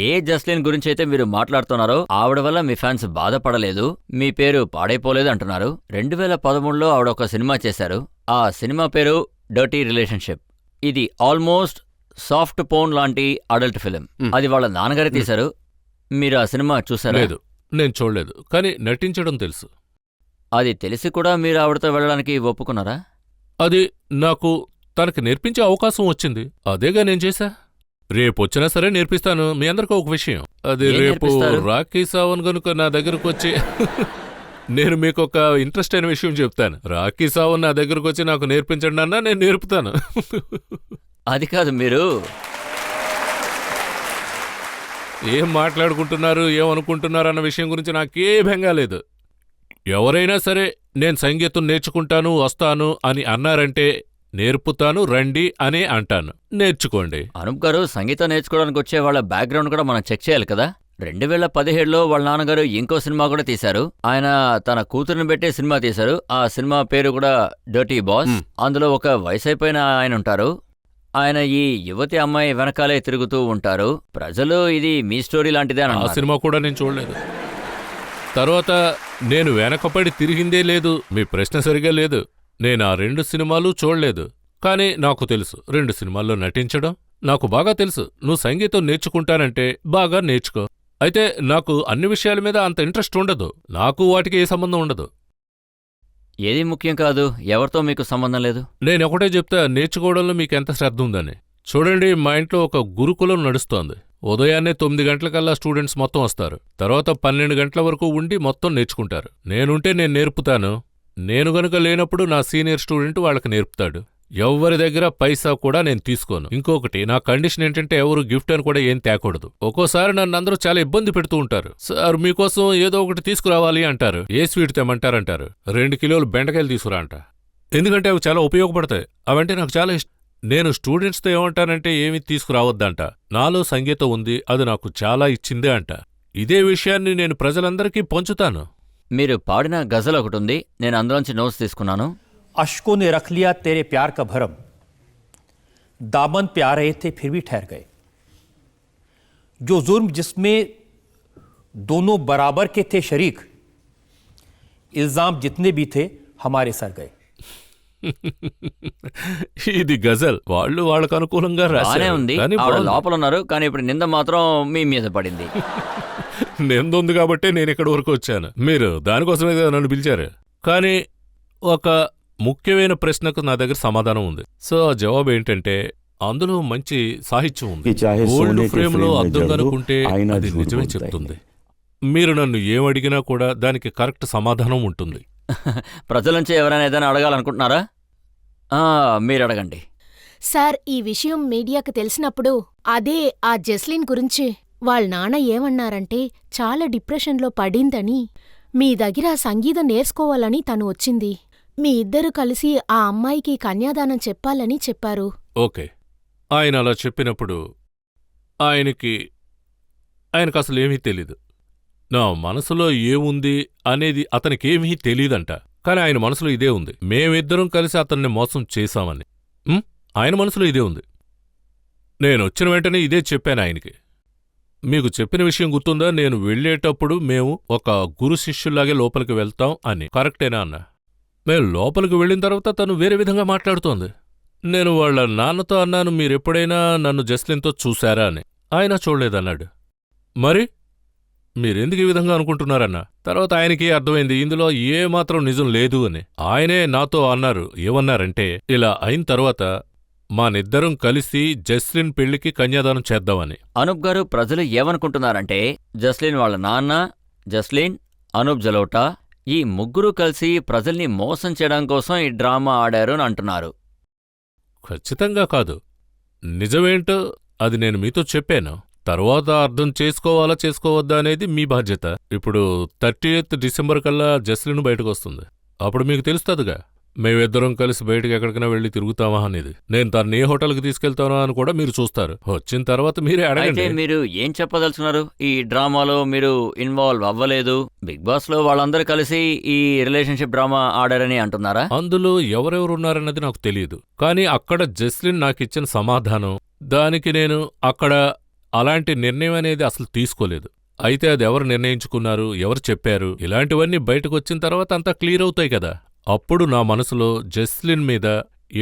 ఏ జస్లిన్ గురించి అయితే మీరు మాట్లాడుతున్నారో ఆవిడ వల్ల మీ ఫ్యాన్స్ బాధపడలేదు, మీ పేరు పాడైపోలేదు అంటున్నారు. 2013లో ఆవిడ ఒక సినిమా చేశారు. ఆ సినిమా పేరు డర్టీ రిలేషన్షిప్. ఇది ఆల్మోస్ట్ సాఫ్ట్ పోన్ లాంటి అడల్ట్ ఫిలిం. అది వాళ్ళ నాన్నగారే తీశారు. మీరు ఆ సినిమా చూసారా? లేదు, నేను చూడలేదు. కానీ నటించడం తెలుసు. అది తెలిసి కూడా మీరు ఆవిడతో వెళ్ళడానికి ఒప్పుకున్నారా? అది నాకు తనకి నేర్పించే అవకాశం వచ్చింది. అదేగా నేను చేశా. రేపొచ్చినా సరే నేర్పిస్తాను. మీ అందరికీ ఒక విషయం, అది ఏం రేపు నేర్పిస్తారు? రాఖీ సావన్ గనుక నా దగ్గరకు వచ్చి నేను మీకు ఒక ఇంట్రెస్ట్ అయిన విషయం చెప్తాను. రాఖీ సావన్ నా దగ్గరకు వచ్చి నాకు నేర్పించండి అన్నా నేను నేర్పుతాను. అది కాదు, మీరు ఏం మాట్లాడుకుంటున్నారు, ఏమనుకుంటున్నారు అన్న విషయం గురించి నాకే భంగా లేదు. ఎవరైనా సరే నేను సంగీతం నేర్చుకుంటాను వస్తాను అని అన్నారంటే నేర్పుతాను రండి అనే అంటాను. నేర్చుకోండి. అనూప్ గారు, సంగీతం నేర్చుకోవడానికి వచ్చే వాళ్ళ బ్యాక్గ్రౌండ్ కూడా మనం చెక్ చేయాలి కదా. 2017లో వాళ్ళ నాన్నగారు ఇంకో సినిమా కూడా తీశారు. ఆయన తన కూతురుని పెట్టే సినిమా తీశారు. ఆ సినిమా పేరు కూడా డర్టీ బాస్. అందులో ఒక వయసైపోయిన ఆయన ఉంటారు. ఆయన ఈ యువతి అమ్మాయి వెనకాలే తిరుగుతూ ఉంటారు. ప్రజలు ఇది మీ స్టోరీ లాంటిదే అని ఆ అన్నారు. సినిమా కూడా నేను చూడలేదు. తర్వాత నేను వెనకపడి తిరిగిందే లేదు. మీ ప్రశ్న సరిగా లేదు. నేను ఆ 2 సినిమాలు చూడలేదు. కానీ నాకు తెలుసు 2 సినిమాల్లో నటించడం నాకు బాగా తెలుసు. నువ్వు సంగీతం నేర్చుకుంటానంటే బాగా నేర్చుకో. అయితే నాకు అన్ని విషయాల మీద అంత ఇంట్రెస్ట్ ఉండదు. నాకు వాటికి ఏ సంబంధం ఉండదు. ఏది ముఖ్యం కాదు, ఎవరితో మీకు సంబంధం లేదు. నేనొకటే చెప్తా, నేర్చుకోవడంలో మీకెంత శ్రద్ధ ఉందని. చూడండి, మా ఇంట్లో ఒక గురుకులం నడుస్తోంది. ఉదయాన్నే 9 గంటలకల్లా స్టూడెంట్స్ మొత్తం వస్తారు. తర్వాత 12 గంటల వరకు ఉండి మొత్తం నేర్చుకుంటారు. నేనుంటే నేను నేర్పుతాను. నేను గనుక లేనప్పుడు నా సీనియర్ స్టూడెంట్ వాళ్ళకి నేర్పుతాడు. ఎవ్వరి దగ్గర పైసా కూడా నేను తీసుకోను. ఇంకొకటి, నా కండిషన్ ఏంటంటే ఎవరు గిఫ్ట్ అని కూడా ఏం తేకూడదు. ఒక్కోసారి నన్ను అందరూ చాలా ఇబ్బంది పెడుతూ ఉంటారు. సార్ మీకోసం ఏదో ఒకటి తీసుకురావాలి అంటారు. ఏ స్వీట్ తెమ్మంటారంటారు. 2 కిలోలు బెండకాయలు తీసుకురా అంట. ఎందుకంటే అవి చాలా ఉపయోగపడతాయి. అవంటే నాకు చాలా ఇష్టం. నేను స్టూడెంట్స్తో ఏమంటానంటే ఏమీ తీసుకురావద్దంట. నాలో సంగీతం ఉంది, అది నాకు చాలా ఇచ్చిందే అంట. ఇదే విషయాన్ని నేను ప్రజలందరికీ పంచుతాను. మీరు పాడిన గజల్ ఒకటి ఉంది, నేను అందులోంచి నోట్స్ తీసుకున్నాను. अश्कों ने रख लिया तेरे प्यार का भरम, दामन पे आ रहे थे फिर भी ठहर गए, जो जुर्म जिसमें दोनों बराबर के थे शरीक, इल्जाम जितने भी थे हमारे सर गए. ఇది గజల్. వాళ్ళు వాళ్ళకు అనుకూలంగా బానే రాశారు. ఉంది. కానీ ఆవిడ బాగుంది. లోపల ఉన్నారు, కానీ ఇప్పుడు నింద మాత్రం మీ మీద పడింది. నిందుంది కాబట్టే నేను ఇక్కడి వరకు వచ్చాను. మీరు దానికోసమే కదా నన్ను పిలిచారు. కానీ ఒక ముఖ్యమైన ప్రశ్నకు నా దగ్గర సమాధానం ఉంది. సో ఆ జవాబు ఏంటంటే అందులో మంచి సాహిత్యం ఉంది. कि चाहे గోల్డ్ सोने के ఫ్రేమ్ లో फ्रेम में అద్దం जड़ दो, కనుకుంటే आईना అది झूठ నిజమే बोलता చెప్తుంది. है। మీరు నన్ను ఏమడిగినా కూడా దానికి కరెక్ట్ సమాధానం ఉంటుంది. ప్రజల నుంచి ఎవరైనా ఏదైనా అడగాలనుకుంటున్నారా? మీరు అడగండి. సార్, ఈ విషయం మీడియాకు తెలిసినప్పుడు అదే ఆ జెస్లిన్ గురించి వాళ్ళ నాన్న ఏమన్నారంటే చాలా డిప్రెషన్లో పడిందని, మీ దగ్గర సంగీతం నేర్చుకోవాలని తను వచ్చింది. మీ ఇద్దరు కలిసి ఆ అమ్మాయికి కన్యాదానం చెప్పాలని చెప్పారు. ఓకే, ఆయన అలా చెప్పినప్పుడు ఆయనకసలు ఏమీ తెలీదు. నా మనసులో ఏముంది అనేది అతనికేమీ తెలీదంట. కాని ఆయన మనసులో ఇదే ఉంది, మేమిద్దరం కలిసి అతన్ని మోసం చేశామని. ఆయన మనసులో ఇదే ఉంది. నేనొచ్చిన వెంటనే ఇదే చెప్పాను ఆయనకి. మీకు చెప్పిన విషయం గుర్తుందా? నేను వెళ్ళేటప్పుడు మేము ఒక గురు శిష్యుల్లాగే లోపలికి వెళ్తాం అని. కరెక్టేనా అన్న? మేము లోపలికి వెళ్ళిన తర్వాత తను వేరే విధంగా మాట్లాడుతోంది. నేను వాళ్ళ నాన్నతో అన్నాను, మీరెప్పుడైనా నన్ను జస్లిన్తో చూశారా అని. ఆయన చూడలేదన్నాడు. మరి మీరెందుకు ఈ విధంగా అనుకుంటున్నారన్న? తర్వాత ఆయనకి అర్థమైంది ఇందులో ఏమాత్రం నిజం లేదు అని. ఆయనే నాతో అన్నారు. ఏమన్నారంటే, ఇలా అయిన తర్వాత మానిద్దరం కలిసి జస్లిన్ పెళ్లికి కన్యాదానం చేద్దామని. అనూప్ గారు, ప్రజలు ఏమనుకుంటున్నారంటే జస్లిన్ వాళ్ళ నాన్న, జస్లిన్, అనూప్ జలోటా ఈ ముగ్గురు కలిసి ప్రజల్ని మోసం చేయడం కోసం ఈ డ్రామా ఆడారు అని అంటున్నారు. ఖచ్చితంగా కాదు. నిజమేంటో అది నేను మీతో చెప్పాను. తర్వాత అర్థం చేసుకోవాలా చేసుకోవద్దా అనేది మీ బాధ్యత. ఇప్పుడు 30th డిసెంబర్ కల్లా జస్లిన్ బయటకొస్తుంది. అప్పుడు మీకు తెలుస్తుందిగా, మేమిద్దరం కలిసి బయటకు ఎక్కడికైనా వెళ్ళి తిరుగుతామా అనేది. నేను తను ఏ హోటల్కి తీసుకెళ్తానో అని కూడా మీరు చూస్తారు. వచ్చిన తర్వాత మీరే అయితే అడగండి. మీరు ఏం చెప్పదలుచున్నారు? ఈ డ్రామాలో మీరు ఇన్వాల్వ్ అవ్వలేదు, బిగ్ బాస్ లో వాళ్ళందరూ కలిసి ఈ రిలేషన్షిప్ డ్రామా ఆడారని అంటున్నారా? అందులో ఎవరెవరున్నారన్నది నాకు తెలియదు. కానీ అక్కడ జస్లిన్ నాకిచ్చిన సమాధానం, దానికి నేను అక్కడ అలాంటి నిర్ణయం అనేది అసలు తీసుకోలేదు. అయితే అది ఎవరు నిర్ణయించుకున్నారు, ఎవరు చెప్పారు, ఇలాంటివన్నీ బయటకొచ్చిన తర్వాత అంతా క్లియర్ అవుతాయి కదా. అప్పుడు నా మనసులో జస్లిన్ మీద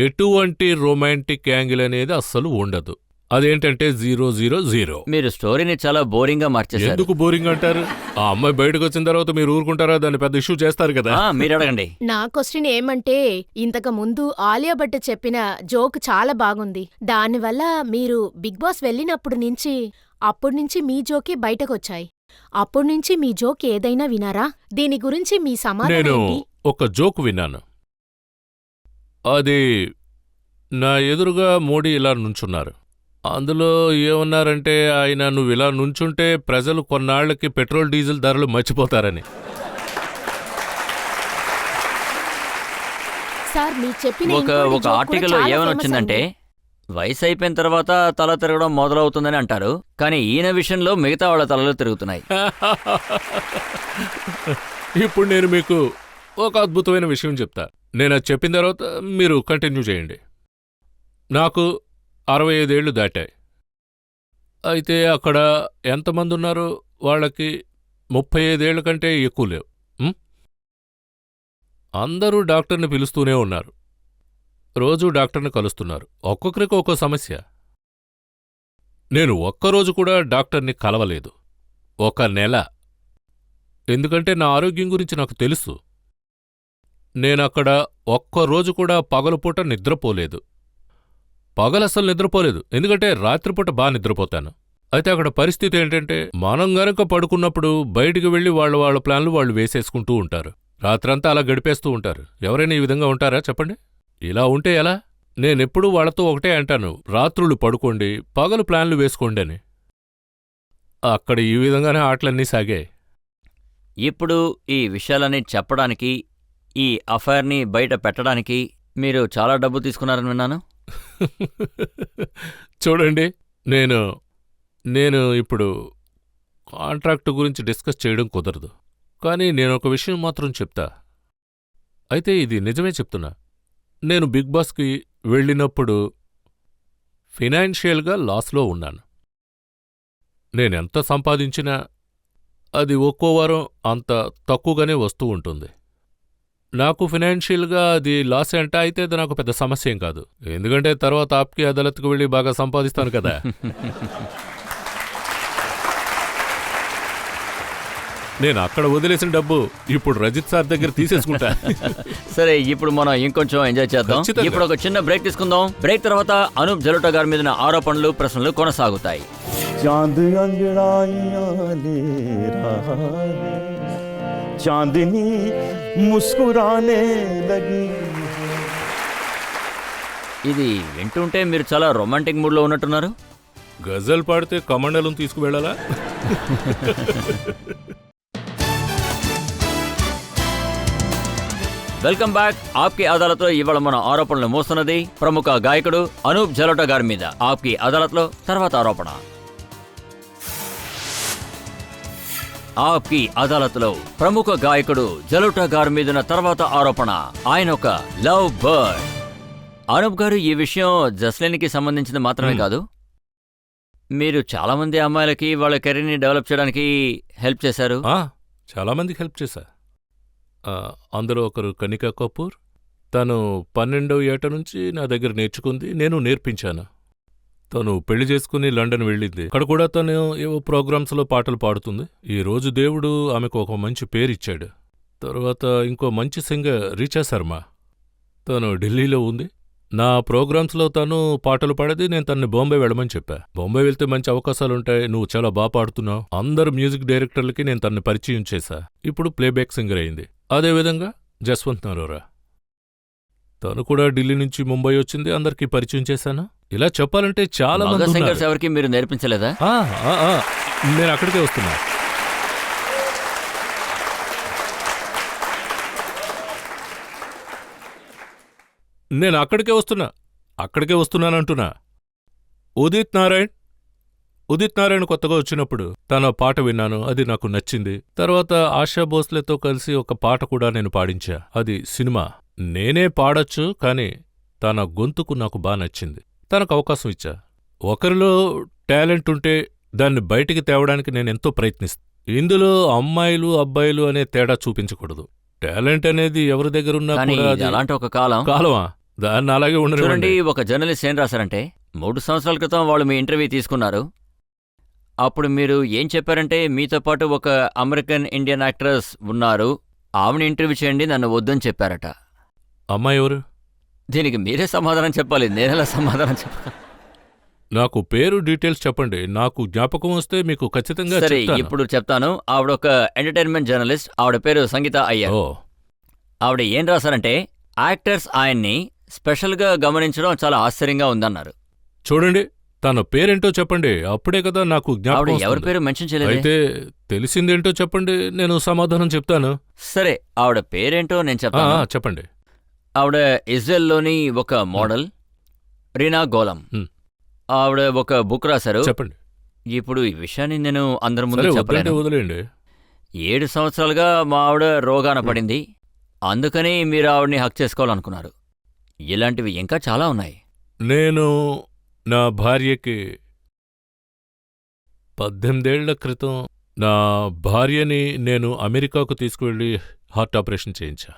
ఎటువంటి రొమాంటిక్ యాంగిల్ అనేది అస్సలు ఉండదు. అదేంటంటే 000. మీరు స్టోరీని చాలా బోరింగ్ గా మార్చేశారు. ఎందుకు బోరింగ్ అంటారు? ఆ అమ్మాయి బయటకు వచ్చిన తర్వాత మీరు ఊరుకుంటారా? దాన్ని పెద్ద ఇష్యూ చేస్తారు కదా. మీరు అడగండి. నా క్వశ్చన్ ఏమంటే, ఇంతకు ముందు ఆలియా భట్ చెప్పిన జోక్ చాలా బాగుంది. దానివల్ల మీరు బిగ్ బాస్ వెళ్ళినప్పుడు నుంచి అప్పుడ్నుంచి మీ జోకే బయటకొచ్చాయి. అప్పుడ్నుంచి మీ జోక్ ఏదైనా వినారా? దీని గురించి మీ సమాధానం నేను ఏంటి? ఒక జోక్ విన్నాను. అది నా ఎదురుగా మోడీ ఇలా నుంచున్నారు. అందులో ఏమన్నారంటే ఆయన, నువ్విలా నుంచుంటే ప్రజలు కొన్నాళ్లకి పెట్రోల్ డీజిల్ ధరలు మర్చిపోతారని. సార్, మీరు చెప్పిన ఒక ఇంకోటి ఒక జోక్ కూడా ఆర్టికల్లో చాలా ఏమని famous వచ్చిందంటే, అండి. వయసు అయిపోయిన తర్వాత తల తిరగడం మొదలవుతుందని అంటారు, కానీ ఈయన విషయంలో మిగతా వాళ్ళ తలలు తిరుగుతున్నాయి. ఇప్పుడు నేను మీకు ఒక అద్భుతమైన విషయం చెప్తా. నేను అది చెప్పిన తర్వాత మీరు కంటిన్యూ చేయండి. నాకు 65 ఏళ్లు దాటాయి. అయితే అక్కడ ఎంతమంది ఉన్నారు? వాళ్ళకి 35 ఏళ్ల కంటే ఎక్కువ లేవు. అందరూ డాక్టర్ని పిలుస్తూనే ఉన్నారు. రోజూ డాక్టర్ని కలుస్తున్నారు. ఒక్కొక్కరికి ఒక్కో సమస్య. నేను ఒక్కరోజు కూడా డాక్టర్ని కలవలేదు. 1 నెల. ఎందుకంటే నా ఆరోగ్యం గురించి నాకు తెలుసు. నేనక్కడ ఒక్కరోజు కూడా పగలుపూట నిద్రపోలేదు. పగలసలు నిద్రపోలేదు, ఎందుకంటే రాత్రిపూట నిద్రపోతాను. అయితే అక్కడ పరిస్థితి ఏంటంటే, మనం గనక పడుకున్నప్పుడు బయటికి వెళ్ళి వాళ్ళ ప్లాన్లు వాళ్ళు వేసేసుకుంటూ ఉంటారు. రాత్రంతా అలా గడిపేస్తూ ఉంటారు. ఎవరైనా ఈ విధంగా ఉంటారా చెప్పండి? ఇలా ఉంటే ఎలా? నేనెప్పుడూ వాళ్లతో ఒకటే అంటాను, రాత్రులు పడుకోండి, పగలు ప్లాన్లు వేసుకోండి అని. అక్కడ ఈ విధంగానే ఆటలన్నీ సాగాయి. ఇప్పుడు ఈ విషయాలన్నీ చెప్పడానికి, ఈ అఫైర్ని బయట పెట్టడానికి మీరు చాలా డబ్బు తీసుకున్నారని విన్నాను. చూడండి, నేను ఇప్పుడు కాంట్రాక్టు గురించి డిస్కస్ చేయడం కుదరదు. కానీ నేనొక విషయం మాత్రం చెప్తా. అయితే ఇది నిజమే చెప్తున్నా. నేను బిగ్ బాస్కి వెళ్ళినప్పుడు ఫినాన్షియల్గా లాస్లో ఉన్నాను. నేనెంత సంపాదించినా అది ఒక్కో వారం అంత తక్కువగానే వస్తూ ఉంటుంది. నాకు ఫినాన్షియల్గా అది లాస్ అంటే అయితే అది నాకు పెద్ద సమస్య ఏం కాదు. ఎందుకంటే తర్వాత ఆప్కి అదాలత్కు వెళ్ళి బాగా సంపాదిస్తాను కదా. నేను అక్కడ వదిలేసిన డబ్బు ఇప్పుడు రజిత్ సార్ దగ్గర తీసేసుకుంటా. సరే, ఇప్పుడు మనం ఇంకొంచెం ఎంజాయ్ చేద్దాం. ఖచ్చితంగా. ఇప్పుడు ఒక చిన్న బ్రేక్ తీసుకుందాం. బ్రేక్ తర్వాత అనూప్ జలోటా గారి మీద ఆరోపణలు, ప్రశ్నలు కొనసాగుతాయి. चांद अंगड़ाइयां ले रहा है, चांदनी मुस्कुराने लगी. ఇది వింటుంటే మీరు చాలా రొమాంటిక్ మూడ్ లో ఉన్నట్టున్నారు. గజల్ పాడితే కమండలం తీసుకువెళ్ళాలా? Welcome back. ఆప్కి అదాలత్ లో ఇవాళ మన ఆరోపణలు మోస్తున్నది ప్రముఖ గాయకుడు అనూప్ జలోటా గారి మీద. ఆప్కి అదాలత్ లో తర్వాత ఆరోపణ. ఆప్కి అదాలత్ లో ప్రముఖ గాయకుడు జలోటా గారి మీద తర్వాత ఆరోపణ. ఆయన ఒక లవ్ బర్డ్. అనూప్ గారు, ఈ విషయం జస్లిన్ కి సంబంధించింది మాత్రమే కాదు, మీరు చాలా మంది అమ్మాయిలకి వాళ్ళ కెరీర్ ని డెవలప్ చేయడానికి హెల్ప్ చేశారు. చాలా మందికి హెల్ప్ చేశా. అందులో ఒకరు కనికా కపూర్. తను 12వ ఏట నుంచి నా దగ్గర నేర్చుకుంది, నేను నేర్పించాను. తను పెళ్లి చేసుకుని లండన్ వెళ్ళింది. అక్కడ కూడా తను ఏవో ప్రోగ్రామ్స్లో పాటలు పాడుతుంది. ఈ రోజు దేవుడు ఆమెకు ఒక మంచి పేరిచ్చాడు. తర్వాత ఇంకో మంచి సింగర్ రిచా శర్మ, తను ఢిల్లీలో ఉంది. నా ప్రోగ్రామ్స్లో తను పాటలు పాడేది. నేను తనని బాంబే వెళ్ళమని చెప్పా. బాంబే వెళ్తే మంచి అవకాశాలుంటాయి, నువ్వు చాలా బాగా పాడుతున్నావు. అందరు మ్యూజిక్ డైరెక్టర్లకి నేను తనని పరిచయం చేశా. ఇప్పుడు ప్లేబ్యాక్ సింగర్ అయింది. అదేవిధంగా జస్వంత్ నరోరా, తను కూడా ఢిల్లీ నుంచి ముంబై వచ్చింది, అందరికీ పరిచయం చేశాను. ఇలా చెప్పాలంటే చాలా మగ మంది సింగర్స్ ఉన్నారు. ఎవరికి మీరు నేర్పించలేదా? నేను అక్కడికే వస్తున్నా. నేను అక్కడికే వస్తున్నానంటున్నా. ఉదిత్ నారాయణ్ కొత్తగా వచ్చినప్పుడు తన పాట విన్నాను, అది నాకు నచ్చింది. తర్వాత ఆశా భోస్లేతో కలిసి ఒక పాట కూడా నేను పాడించా. అది సినిమా. నేనే పాడొచ్చు, కానీ తన గొంతుకు నాకు బాగా నచ్చింది. తనకు అవకాశం ఇచ్చా. ఒకరిలో టాలెంట్ ఉంటే దాన్ని బయటికి తేవడానికి నేనెంతో ప్రయత్నిస్తా. ఇందులో అమ్మాయిలు అబ్బాయిలు అనే తేడా చూపించకూడదు. టాలెంట్ అనేది ఎవరి దగ్గరున్నా కానీ కూడా ఇది అలాంటి ఒక కాలం. కాలమా? దాన్ని అలాగే చూడండి, ఉండనివ్వండి. ఒక జర్నలిస్ట్ ఏం రాశారంటే 3 సంవత్సరాల క్రితం వాళ్ళు మీ ఇంటర్వ్యూ తీసుకున్నారు. అప్పుడు మీరు ఏం చెప్పారంటే, మీతో పాటు ఒక అమెరికన్ ఇండియన్ యాక్ట్రెస్ ఉన్నారు, ఆమెను ఇంటర్వ్యూ చేయండి, నన్ను వద్దని చెప్పారట. అమ్మాయి ఎవరు? దీనికి మీరే సమాధానం చెప్పాలి, నేనెలా సమాధానం చెప్పాలి? నాకు పేరు డీటెయిల్స్ చెప్పండి. నాకు జ్ఞాపకం వస్తే మీకు ఖచ్చితంగా సరే, చెప్తాను. ఇప్పుడు చెప్తాను. ఆవిడ ఒక ఎంటర్టైన్మెంట్ జర్నలిస్ట్. ఆవిడ పేరు సంగీత అయ్యర్. ఓ, ఆవిడ ఏం రాశారంటే, యాక్టర్స్ ఆయన్ని స్పెషల్గా గమనించడం చాలా ఆశ్చర్యంగా ఉందన్నారు. చూడండి, తన పేరేంటో చెప్పండి, అప్పుడే కదా నాకు ఆవిడ జ్ఞాపకం ఎవరి వస్తుంది. పేరు మెన్షన్ చేయలేదు. అయితే తెలిసిందేంటో చెప్పండి, నేను సమాధానం చెప్తాను. సరే, ఆవిడ పేరేంటో నేను చెప్తాను. చెప్పండి. ఆవిడ ఇజ్రాయెల్లోని ఒక మోడల్, రీనా గోలం. ఆవిడ ఒక బుక్ రాశారు. చెప్పండి. ఇప్పుడు ఈ విషయాన్ని నేను అందరి ముందు సరే, చెప్పలేను. వదిలేండి. 7 సంవత్సరాలుగా మా ఆవిడ రోగాన పడింది, అందుకని మీరు ఆవిడని హక్ చేసుకోవాలనుకున్నారు. ఇలాంటివి ఇంకా చాలా ఉన్నాయి. నేను నా భార్యకి 18 ఏళ్ల క్రితం నా భార్యని నేను అమెరికాకు తీసుకువెళ్ళి హార్ట్ ఆపరేషన్ చేయించా.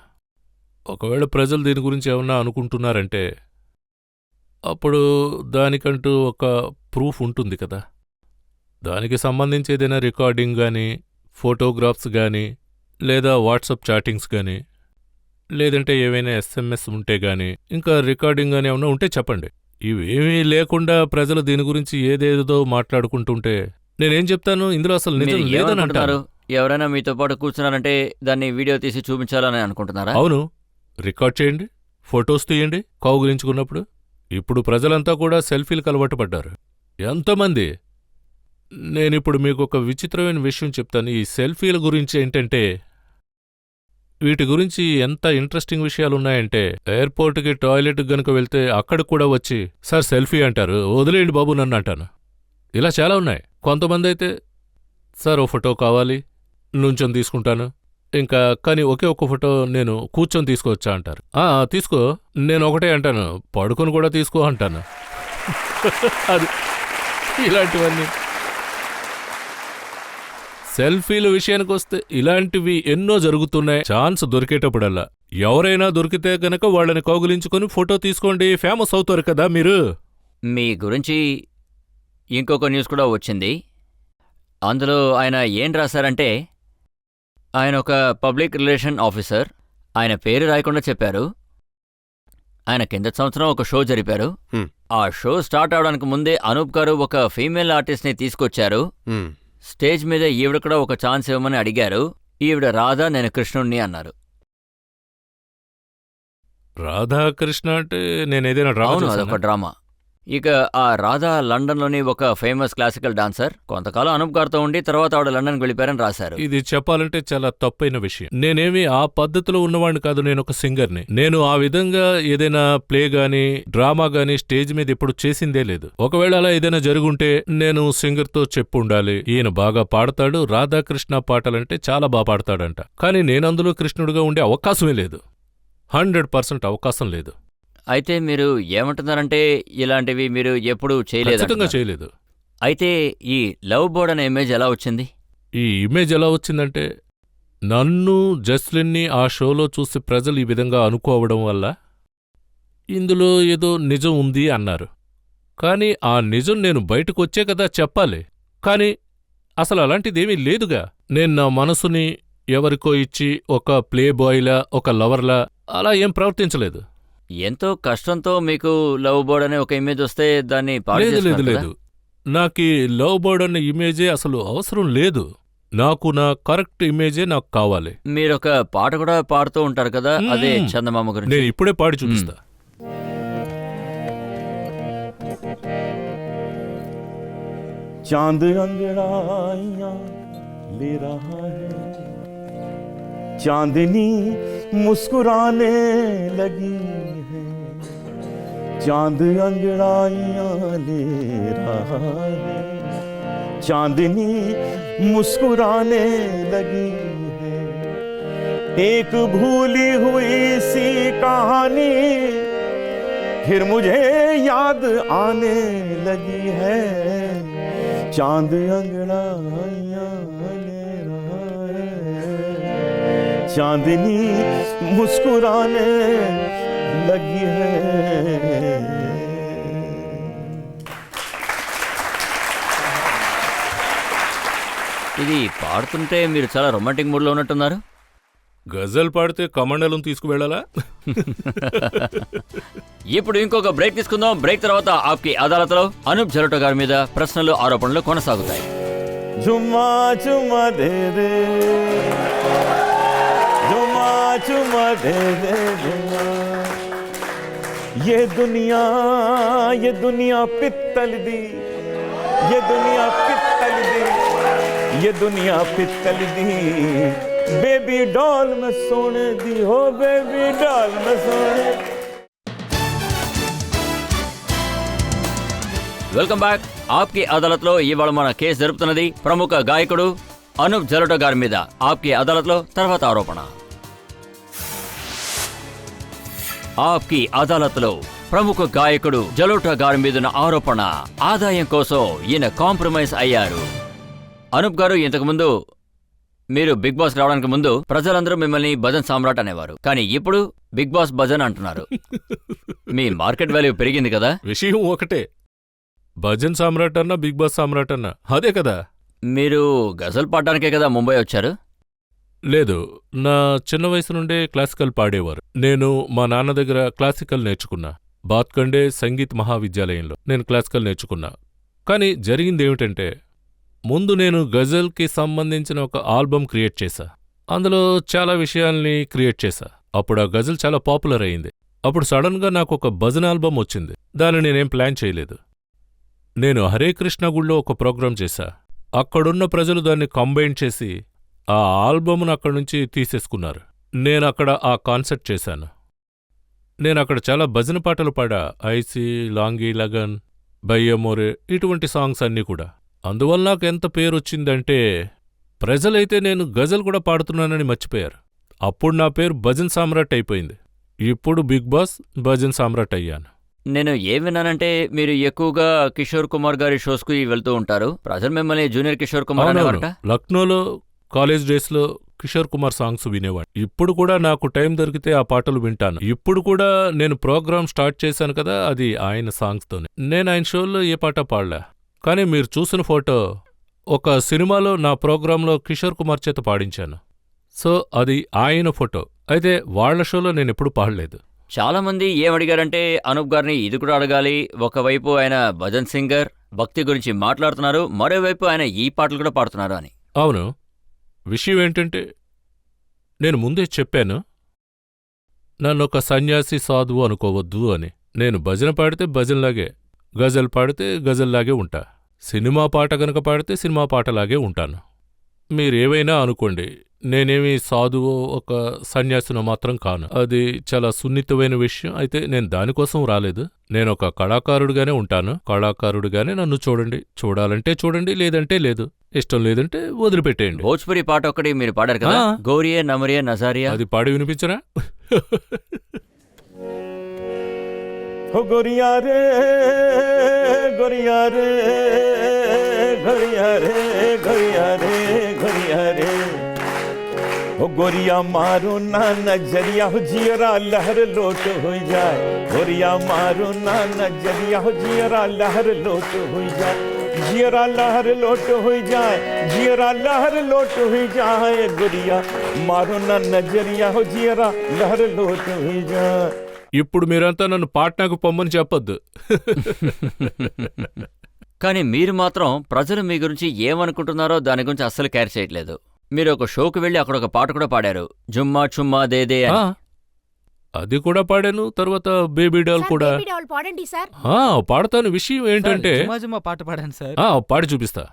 ఒకవేళ ప్రజలు దీని గురించి ఏమన్నా అనుకుంటున్నారంటే అప్పుడు దానికంటూ ఒక ప్రూఫ్ ఉంటుంది కదా. దానికి సంబంధించి ఏదైనా రికార్డింగ్ గానీ, ఫోటోగ్రాఫ్స్ గానీ, లేదా వాట్సాప్ చాటింగ్స్ గానీ, లేదంటే ఏవైనా SMS ఉంటే గానీ, ఇంకా రికార్డింగ్ గానీ ఏమన్నా ఉంటే చెప్పండి. ఇవేమీ లేకుండా ప్రజలు దీని గురించి ఏదేదో మాట్లాడుకుంటుంటే నేనేం చెప్తాను? ఇందులో అసలు నిజం మీరు లేదని ఏమనుకుంటున్నారు? అంటారు. ఎవరైనా మీతో పాటు కూర్చున్నారంటే దాన్ని వీడియో తీసి చూపించాలని అనుకుంటున్నారా? అవును, రికార్డ్ చేయండి, ఫొటోస్ తీయండి కౌగిలించుకున్నప్పుడు. ఇప్పుడు ప్రజలంతా కూడా సెల్ఫీలకు అలవాటు పడ్డారు. ఎంతమంది! నేనిప్పుడు మీకు ఒక విచిత్రమైన విషయం చెప్తాను. ఈ సెల్ఫీల గురించి ఏంటంటే, వీటి గురించి ఎంత ఇంట్రెస్టింగ్ విషయాలున్నాయంటే, ఎయిర్పోర్ట్కి టాయిలెట్ గనుక వెళ్తే అక్కడ కూడా వచ్చి సార్ సెల్ఫీ అంటారు, వదిలేయండి బాబు నన్ను అంటాను. ఇలా చాలా ఉన్నాయి. కొంతమంది అయితే సార్ ఓ ఫోటో కావాలి, నుంచొని తీసుకుంటాను, ఇంకా కానీ ఒకే ఒక్క ఫోటో నేను కూర్చొని తీసుకోవచ్చా అంటారు. తీసుకో, నేను ఒకటే అంటాను, పడుకొని కూడా తీసుకో అంటాను. అది ఇలాంటివన్నీ. సెల్ఫీల విషయానికి వస్తే ఇలాంటివి ఎన్నో జరుగుతున్నాయి. ఛాన్స్ దొరికేటప్పుడల్లా ఎవరైనా దొరికితే గనక వాళ్ళని కౌగులించుకొని ఫోటో తీసుకోండి, ఫేమస్ అవుతారు కదా మీరు. మీ గురించి ఇంకొక న్యూస్ కూడా వచ్చింది. అందులో ఆయన ఏం రాశారంటే, ఆయన ఒక పబ్లిక్ రిలేషన్ ఆఫీసర్. ఆయన పేరు రాయకుండా చెప్పారు. ఆయన కిందటి సంవత్సరం ఒక షో జరిపారు. ఆ షో స్టార్ట్ అవడానికి ముందే అనూప్ గారు ఒక ఫీమేల్ ఆర్టిస్ట్ని తీసుకొచ్చారు. స్టేజ్ మీద ఈవిడ కూడా ఒక ఛాన్స్ ఇవ్వమని అడిగారు. ఈవిడ రాధా, నేను కృష్ణుణ్ణి అన్నారు. రాధాకృష్ణ అంటే నేనేదైనా డ్రామా అవును, చేశానా? అదొక డ్రామా. ఇక ఆ రాధా లండన్లోని ఒక ఫేమస్ క్లాసికల్ డాన్సర్. కొంతకాలం అనూప్ గారితో ఉండి తర్వాత ఆవిడ లండన్కి వెళ్ళిపోయారని రాశారు. ఇది చెప్పాలంటే చాలా తప్పైన విషయం. నేనేమి ఆ పద్ధతిలో ఉన్నవాడిని కాదు. నేను ఒక సింగర్ని. నేను ఆ విధంగా ఏదైనా ప్లే గానీ డ్రామా గానీ స్టేజ్ మీద ఎప్పుడు చేసిందే లేదు. ఒకవేళ అలా ఏదైనా జరుగుంటే నేను సింగర్తో చెప్పు ఉండాలి, ఈయన బాగా పాడతాడు, రాధాకృష్ణ పాటలంటే చాలా బాగా పాడతాడంట. కానీ నేను అందులో కృష్ణుడిగా ఉండే అవకాశమే లేదు. 100% అవకాశం లేదు. అయితే మీరు ఏమంటున్నారంటే ఇలాంటివి మీరు ఎప్పుడూ చేయలేదు. ఖచ్చితంగా చేయలేదు. అయితే ఈ లవ్ బోర్డ్ అనే ఇమేజ్ ఎలా వచ్చింది? ఈ ఇమేజ్ ఎలా వచ్చిందంటే, నన్ను జస్లిన్ని ఆ షోలో చూసి ప్రజలు ఈ విధంగా అనుకోవడం వల్ల ఇందులో ఏదో నిజం ఉంది అన్నారు. కానీ ఆ నిజం నేను బయటకొచ్చే కదా చెప్పాలి. కానీ అసలు అలాంటిదేమీ లేదుగా. నేను నా మనసుని ఎవరికో ఇచ్చి ఒక ప్లే బాయ్లా, ఒక లవర్లా అలా ఏం ప్రవర్తించలేదు. ఎంతో కష్టంతో మీకు లవ్ బోర్డ్ అనే ఒక ఇమేజ్ వస్తే దాన్ని పాడు లేదు లేదు చేస్తున్నారు లేదు. కదా? నాకీ లవ్ బర్డ్ అన్న ఇమేజే అసలు అవసరం లేదు. నాకు నా కరెక్ట్ ఇమేజే నాకు కావాలి. మీరొక పాట కూడా పాడుతూ ఉంటారు కదా, అదే చందమామ గురించి. నేను ఇప్పుడే పాడి చూపిస్తా. चांद अंगड़ाइयां ले रहा है, चांदनी मुस्कुराने लगी है, चांद अंगड़ाइयां ले रहा है, चांदनी मुस्कुराने लगी है, एक भूली हुई सी कहानी फिर मुझे याद आने लगी है, चांद अंगड़ाइयां ले रहा है, चांदनी मुस्कुराने लगी है. ఇది పాడుతుంటే మీరు చాలా రొమాంటిక్ మూడ్లో ఉన్నట్టున్నారు. గజల్ పాడితే కమండలం తీసుకువెళ్ళాలా? ఇప్పుడు ఇంకొక బ్రేక్ తీసుకుందాం. బ్రేక్ తర్వాత ఆప్కి అదాలత్లో అనూప్ జలోటా గారి మీద ప్రశ్నలు, ఆరోపణలు కొనసాగుతాయి. झुमा झुमा दे दे, झुमा झुमा दे दे झुमा, ये दुनिया पित्तल दी, ये दुनिया पित्तल दी, ये दुनिया पित्तल दी, बेबी डॉल में सोने दी, हो बेबी डॉल में सोने. Welcome back. ఆప్కి అదాలత్లో ఇవాళ మన కేసు జరుపుతున్నది ప్రముఖ గాయకుడు అనూప్ జలోటా గారి మీద. ఆప్కి అదాలత్లో తర్వాత ఆరోపణ. ఆప్కి అదాలత్లో ప్రముఖ గాయకుడు జలోటా గారి మీదున్న ఆరోపణ, ఆదాయం కోసం ఈయన కాంప్రమైజ్ అయ్యారు. అనూప్ గారు, ఇంతకుముందు మీరు బిగ్ బాస్ రావడానికి ముందు ప్రజలందరూ మిమ్మల్ని భజన్ సామ్రాట్ అనేవారు. కానీ ఇప్పుడు బిగ్ బాస్ భజన్ అంటున్నారు. మీ మార్కెట్ వాల్యూ పెరిగింది కదా? విషయం ఒకటే. భజన్ సామ్రాట్ అన్నా బిగ్ బాస్ సామ్రాట్ అన్నా అదే కదా. మీరు గజల్ పాడడానికే కదా ముంబై వచ్చారు? లేదు, నా చిన్న వయసు నుండే క్లాసికల్ పాడేవారు. నేను మా నాన్న దగ్గర క్లాసికల్ నేర్చుకున్నా. బాత్కండే సంగీత్ మహావిద్యాలయంలో నేను క్లాసికల్ నేర్చుకున్నా. కానీ జరిగిందేమిటంటే, ముందు నేను గజల్కి సంబంధించిన ఒక ఆల్బమ్ క్రియేట్ చేశా. అందులో చాలా విషయాల్ని క్రియేట్ చేశా. అప్పుడు ఆ గజల్ చాలా పాపులర్ అయింది. అప్పుడు సడన్గా నాకు ఒక భజన్ ఆల్బమ్ వచ్చింది. దాన్ని నేనేం ప్లాన్ చేయలేదు. నేను హరే కృష్ణ గుళ్ళో ఒక ప్రోగ్రాం చేశా. అక్కడున్న ప్రజలు దాన్ని కంబైన్ చేసి ఆ ఆల్బమ్ను అక్కడి నుంచి తీసేసుకున్నారు. నేనక్కడ ఆ కాన్సర్ట్ చేశాను. నేనక్కడ చాలా భజన పాటలు పాడా. ఐసీ, లాంగీ లగన్, బయ్యమోరే, ఇటువంటి సాంగ్స్ అన్నీ కూడా. అందువల్ల నాకు ఎంత పేరొచ్చిందంటే, ప్రజలైతే నేను గజల్ కూడా పాడుతున్నానని మర్చిపోయారు. అప్పుడు నా పేరు భజన్ సామ్రాట్ అయిపోయింది. ఇప్పుడు బిగ్ బాస్ భజన్ సామ్రాట్ అయ్యాను. నేను ఏం విన్నానంటే మీరు ఎక్కువగా కిషోర్ కుమార్ గారి షోస్కి వెళ్తూ ఉంటారు. ప్రజలు మిమ్మల్ని జూనియర్ కిషోర్ కుమార్ అనేవారట. లక్నోలో కాలేజ్ డేస్లో కిషోర్ కుమార్ సాంగ్స్ వినేవాడు. ఇప్పుడు కూడా నాకు టైం దొరికితే ఆ పాటలు వింటాను. ఇప్పుడు కూడా నేను ప్రోగ్రాం స్టార్ట్ చేశాను కదా, అది ఆయన సాంగ్స్తోనే. నేను ఆయన షోల్లో ఏ పాట పాడలే. కానీ మీరు చూసిన ఫోటో, ఒక సినిమాలో నా ప్రోగ్రాంలో కిషోర్ కుమార్ చేత పాడించాను. సో అది ఆయన ఫోటో. అయితే వాళ్ళ షోలో నేనెప్పుడు పాడలేదు. చాలా మంది ఏమడిగారంటే అనూప్ గారిని ఇది కూడా అడగాలి. ఒకవైపు ఆయన భజన్ సింగర్, భక్తి గురించి మాట్లాడుతున్నారు, మరోవైపు ఆయన ఈ పాటలు కూడా పాడుతున్నారు అని. అవును. విషయం ఏంటంటే నేను ముందే చెప్పాను, నన్నొక సన్యాసి సాధువు అనుకోవద్దు అని. నేను భజన పాడితే భజన్లాగే, గజల్ పాడితే గజల్లాగే ఉంటా. సినిమా పాట గనక పాడితే సినిమా పాటలాగే ఉంటాను. మీరేవైనా అనుకోండి, నేనేమి సాధువో ఒక సన్యాసినో మాత్రం కాను. అది చాలా సున్నితమైన విషయం. అయితే నేను దానికోసం రాలేదు. నేనొక కళాకారుడిగానే ఉంటాను. కళాకారుడిగానే నన్ను చూడండి. చూడాలంటే చూడండి, లేదంటే లేదు. ఇష్టం లేదంటే వదిలిపెట్టేయండి. భోజ్పురి పాట ఒకటి మీరు పాడారు కదా, ఆ. గౌరియే నమరియే నజారియా. అది పాడి వినిపించరా? हो गोरिया रे गोरिया रे गोरिया रे गोरिया रे गोरिया रे हो गोरिया मारो ना नजरिया हो जियरा लहर लोट हो जाए गोरिया मारो ना नजरिया हो जियरा लहर लोट हो जाए जियरा लहर लोट हो जाए जियरा लहर लोट हो जाए गोरिया मारो ना नजरिया हो जियरा लहर लोट हो जाए. ఇప్పుడు మీరంతా నన్ను పాట్నాకు పొమ్మని చెప్పొద్దు. కానీ మీరు మాత్రం ప్రజలు మీ గురించి ఏమనుకుంటున్నారో దాని గురించి అస్సలు కేర్ చేయట్లేదు. మీరు ఒక షోకి వెళ్ళి అక్కడ ఒక పాట కూడా పాడారు, జుమ్మా చుమ్మా దేదే ఆ, అని. అది కూడా పాడాను. తర్వాత బేబీ డాల్ కూడా పాడండి సార్. పాడతాను. విషయం ఏంటంటే జుమా పాట పాడాను సార్. పాడి చూపిస్తా.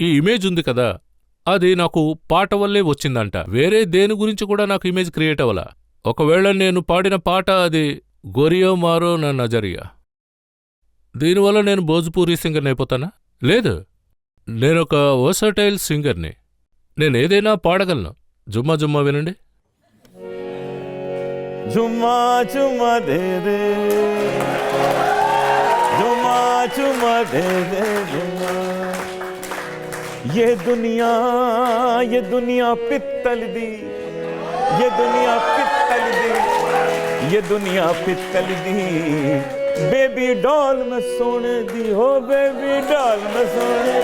ఈ ఇమేజ్ ఉంది కదా, అది నాకు పాట వల్లే వచ్చిందంట. వేరే దేని గురించి కూడా నాకు ఇమేజ్ క్రియేట్ అవ్వలా. ఒకవేళ నేను పాడిన పాట అది గొరియో మారో నా నజరియా, దీనివల్ల నేను భోజ్పూరి సింగర్ని అయిపోతానా? లేదు, నేనొక వర్సటైల్ సింగర్ని. నేనేదైనా పాడగలను. జుమ్మా జుమ్మా వినండి. जुम्मा चुम्मा दे दे जुम्मा चुम्मा दे दे जुम्मा ये दुनिया पित्तल दी ये दुनिया पित्तल दी ये दुनिया पित्तल दी बेबी डॉल में सोने दी हो बेबी डॉल में सोने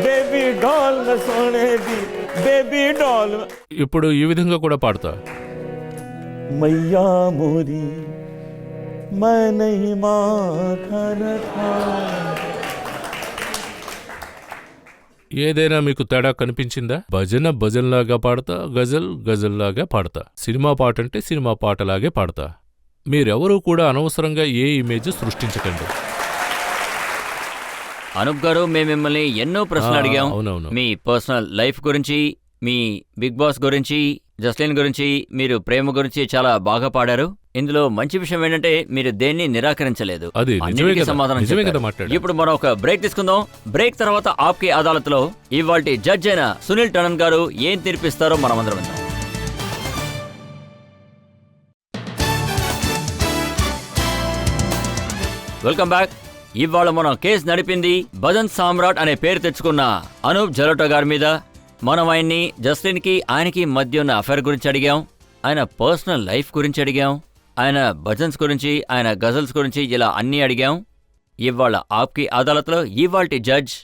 बेबी डॉल में सोने दी बेबी डॉल में. ఇప్పుడు ఈ విధంగా కూడా పాడతా. मैया मोरी मैं नहीं माखन था. ఏదైనా మీకు తేడా కనిపించిందా? భజన భజన్లాగా పాడతా, గజల్ గజల్లాగా పాడతా. సినిమా పాట అంటే సినిమా పాటలాగే పాడతా. మీరెవరూ కూడా అనవసరంగా ఏ ఇమేజ్ సృష్టించకండి. అనూప్ గారు, మేము మిమ్మల్ని ఎన్నో ప్రశ్నలు అడిగాం. అవునవును. మీ పర్సనల్ లైఫ్ గురించి, మీ బిగ్ బాస్ గురించి, జస్లిన్ గురించి, మీరు ప్రేమ గురించి చాలా బాగా పాడారు. ఇందులో మంచి విషయం ఏంటంటే మీరు దేన్ని నిరాకరించలేదు. అది నిజమే అన్నిటికీ కదా, సమాధానం నిజమే చెప్పారు. కదా మాట్లాడా. ఇప్పుడు మనం ఒక బ్రేక్ తీసుకుందాం. బ్రేక్ తర్వాత ఆప్కి అదాలత్లో ఇవాల్టి జడ్జ్ అయిన సునీల్ టండన్ గారు ఏం తీర్పిస్తారో మనమందరం విందాం. Welcome back. ఇవాళ మనం కేసు నడిపింది భజన్ సామ్రాట్ అనే పేరు తెచ్చుకున్న అనూప్ జలోటా గారి మీద. మనం ఆయన్ని జస్లిన్కి ఆయనకి మధ్య ఉన్న అఫైర్ గురించి అడిగాం, ఆయన పర్సనల్ లైఫ్ గురించి అడిగాం, ఆయన భజన్స్ గురించి, ఆయన గజల్స్ గురించి, ఇలా అన్నీ అడిగాం. ఇవాళ ఆప్కి అదాలత్లో ఇవాల్టి జడ్జ్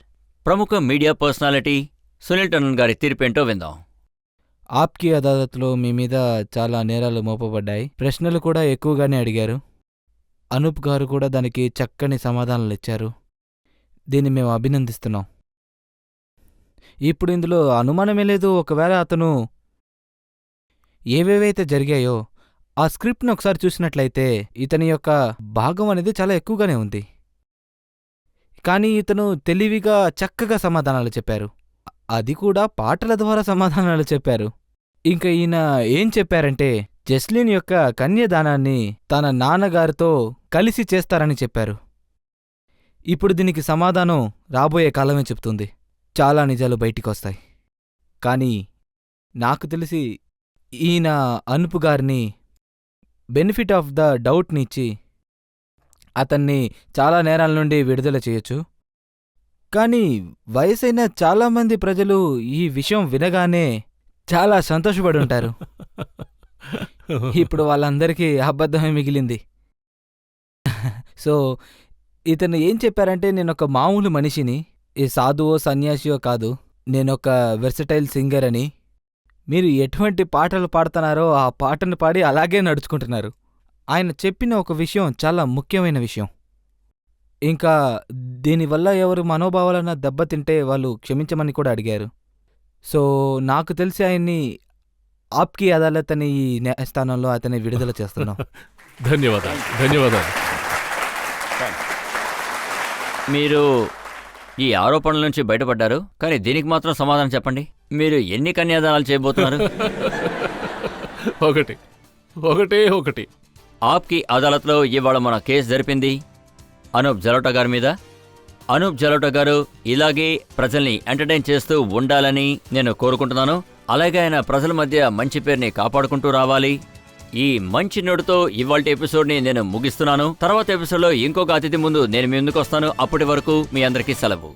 ప్రముఖ మీడియా పర్సనాలిటీ సునీల్ టండన్ గారి తీర్పేంటో విందాం. ఆప్కి అదాలత్లో మీ మీద చాలా నేరాలు మోపబడ్డాయి. ప్రశ్నలు కూడా ఎక్కువగానే అడిగారు. అనూప్ గారు కూడా దానికి చక్కని సమాధానాలు ఇచ్చారు. దీన్ని మేము అభినందిస్తున్నాం. ఇప్పుడు ఇందులో అనుమానమే లేదు. ఒకవేళ అతను ఏవేవైతే జరిగాయో ఆ స్క్రిప్ట్ని ఒకసారి చూసినట్లయితే ఇతని యొక్క భాగం అనేది చాలా ఎక్కువగానే ఉంది. కానీ ఇతను తెలివిగా చక్కగా సమాధానాలు చెప్పారు. అది కూడా పాటల ద్వారా సమాధానాలు చెప్పారు. ఇంకా ఈయన ఏం చెప్పారంటే జస్లిన్ యొక్క కన్యాదానాన్ని తన నాన్నగారితో కలిసి చేస్తారని చెప్పారు. ఇప్పుడు దీనికి సమాధానం రాబోయే కాలమే చెప్తుంది. చాలా నిజాలు బయటికొస్తాయి. కానీ నాకు తెలిసి ఈయన అనూప్ గారిని బెనిఫిట్ ఆఫ్ ద డౌట్ని ఇచ్చి అతన్ని చాలా నేరాల నుండి విడుదల చేయొచ్చు. కానీ వయసైన చాలామంది ప్రజలు ఈ విషయం వినగానే చాలా సంతోషపడి ఉంటారు. ఇప్పుడు వాళ్ళందరికీ అబద్ధమే మిగిలింది. సో ఇతను ఏం చెప్పారంటే, నేనొక మామూలు మనిషిని, ఈ సాధువో సన్యాసియో కాదు, నేనొక వెర్సటైల్ సింగర్ అని, మీరు ఎటువంటి పాటలు పాడుతున్నారో ఆ పాటను పాడి అలాగే నడుచుకుంటున్నారు. ఆయన చెప్పిన ఒక విషయం చాలా ముఖ్యమైన విషయం. ఇంకా దీనివల్ల ఎవరు మనోభావాలన్నా దెబ్బతింటే వాళ్ళు క్షమించమని కూడా అడిగారు. సో నాకు తెలిసి ఆయన్ని ఆప్కి అదాలత్ అనే ఈ న్యాయస్థానంలో అతన్ని విడుదల చేస్తున్నాం. ధన్యవాదాలు, ధన్యవాదాలు. మీరు ఈ ఆరోపణల నుంచి బయటపడ్డారు, కానీ దీనికి మాత్రం సమాధానం చెప్పండి. మీరు ఎన్ని కన్యాదానాలు చేయబోతున్నారు? ఒకటి. ఆప్కి అదాలత్లో ఇవాళ మన కేసు జరిపింది అనూప్ జలోటా గారి మీద. అనూప్ జలోటా గారు ఇలాగే ప్రజల్ని ఎంటర్టైన్ చేస్తూ ఉండాలని నేను కోరుకుంటున్నాను. అలాగే ఆయన ప్రజల మధ్య మంచి పేరుని కాపాడుకుంటూ రావాలి. ఈ మంచి నోటుతో ఇవాల్టి ఎపిసోడ్ని నేను ముగిస్తున్నాను. తర్వాత ఎపిసోడ్లో ఇంకొక అతిథి ముందు నేను మీ ముందుకు వస్తాను. అప్పటి వరకు మీ అందరికీ సెలవు.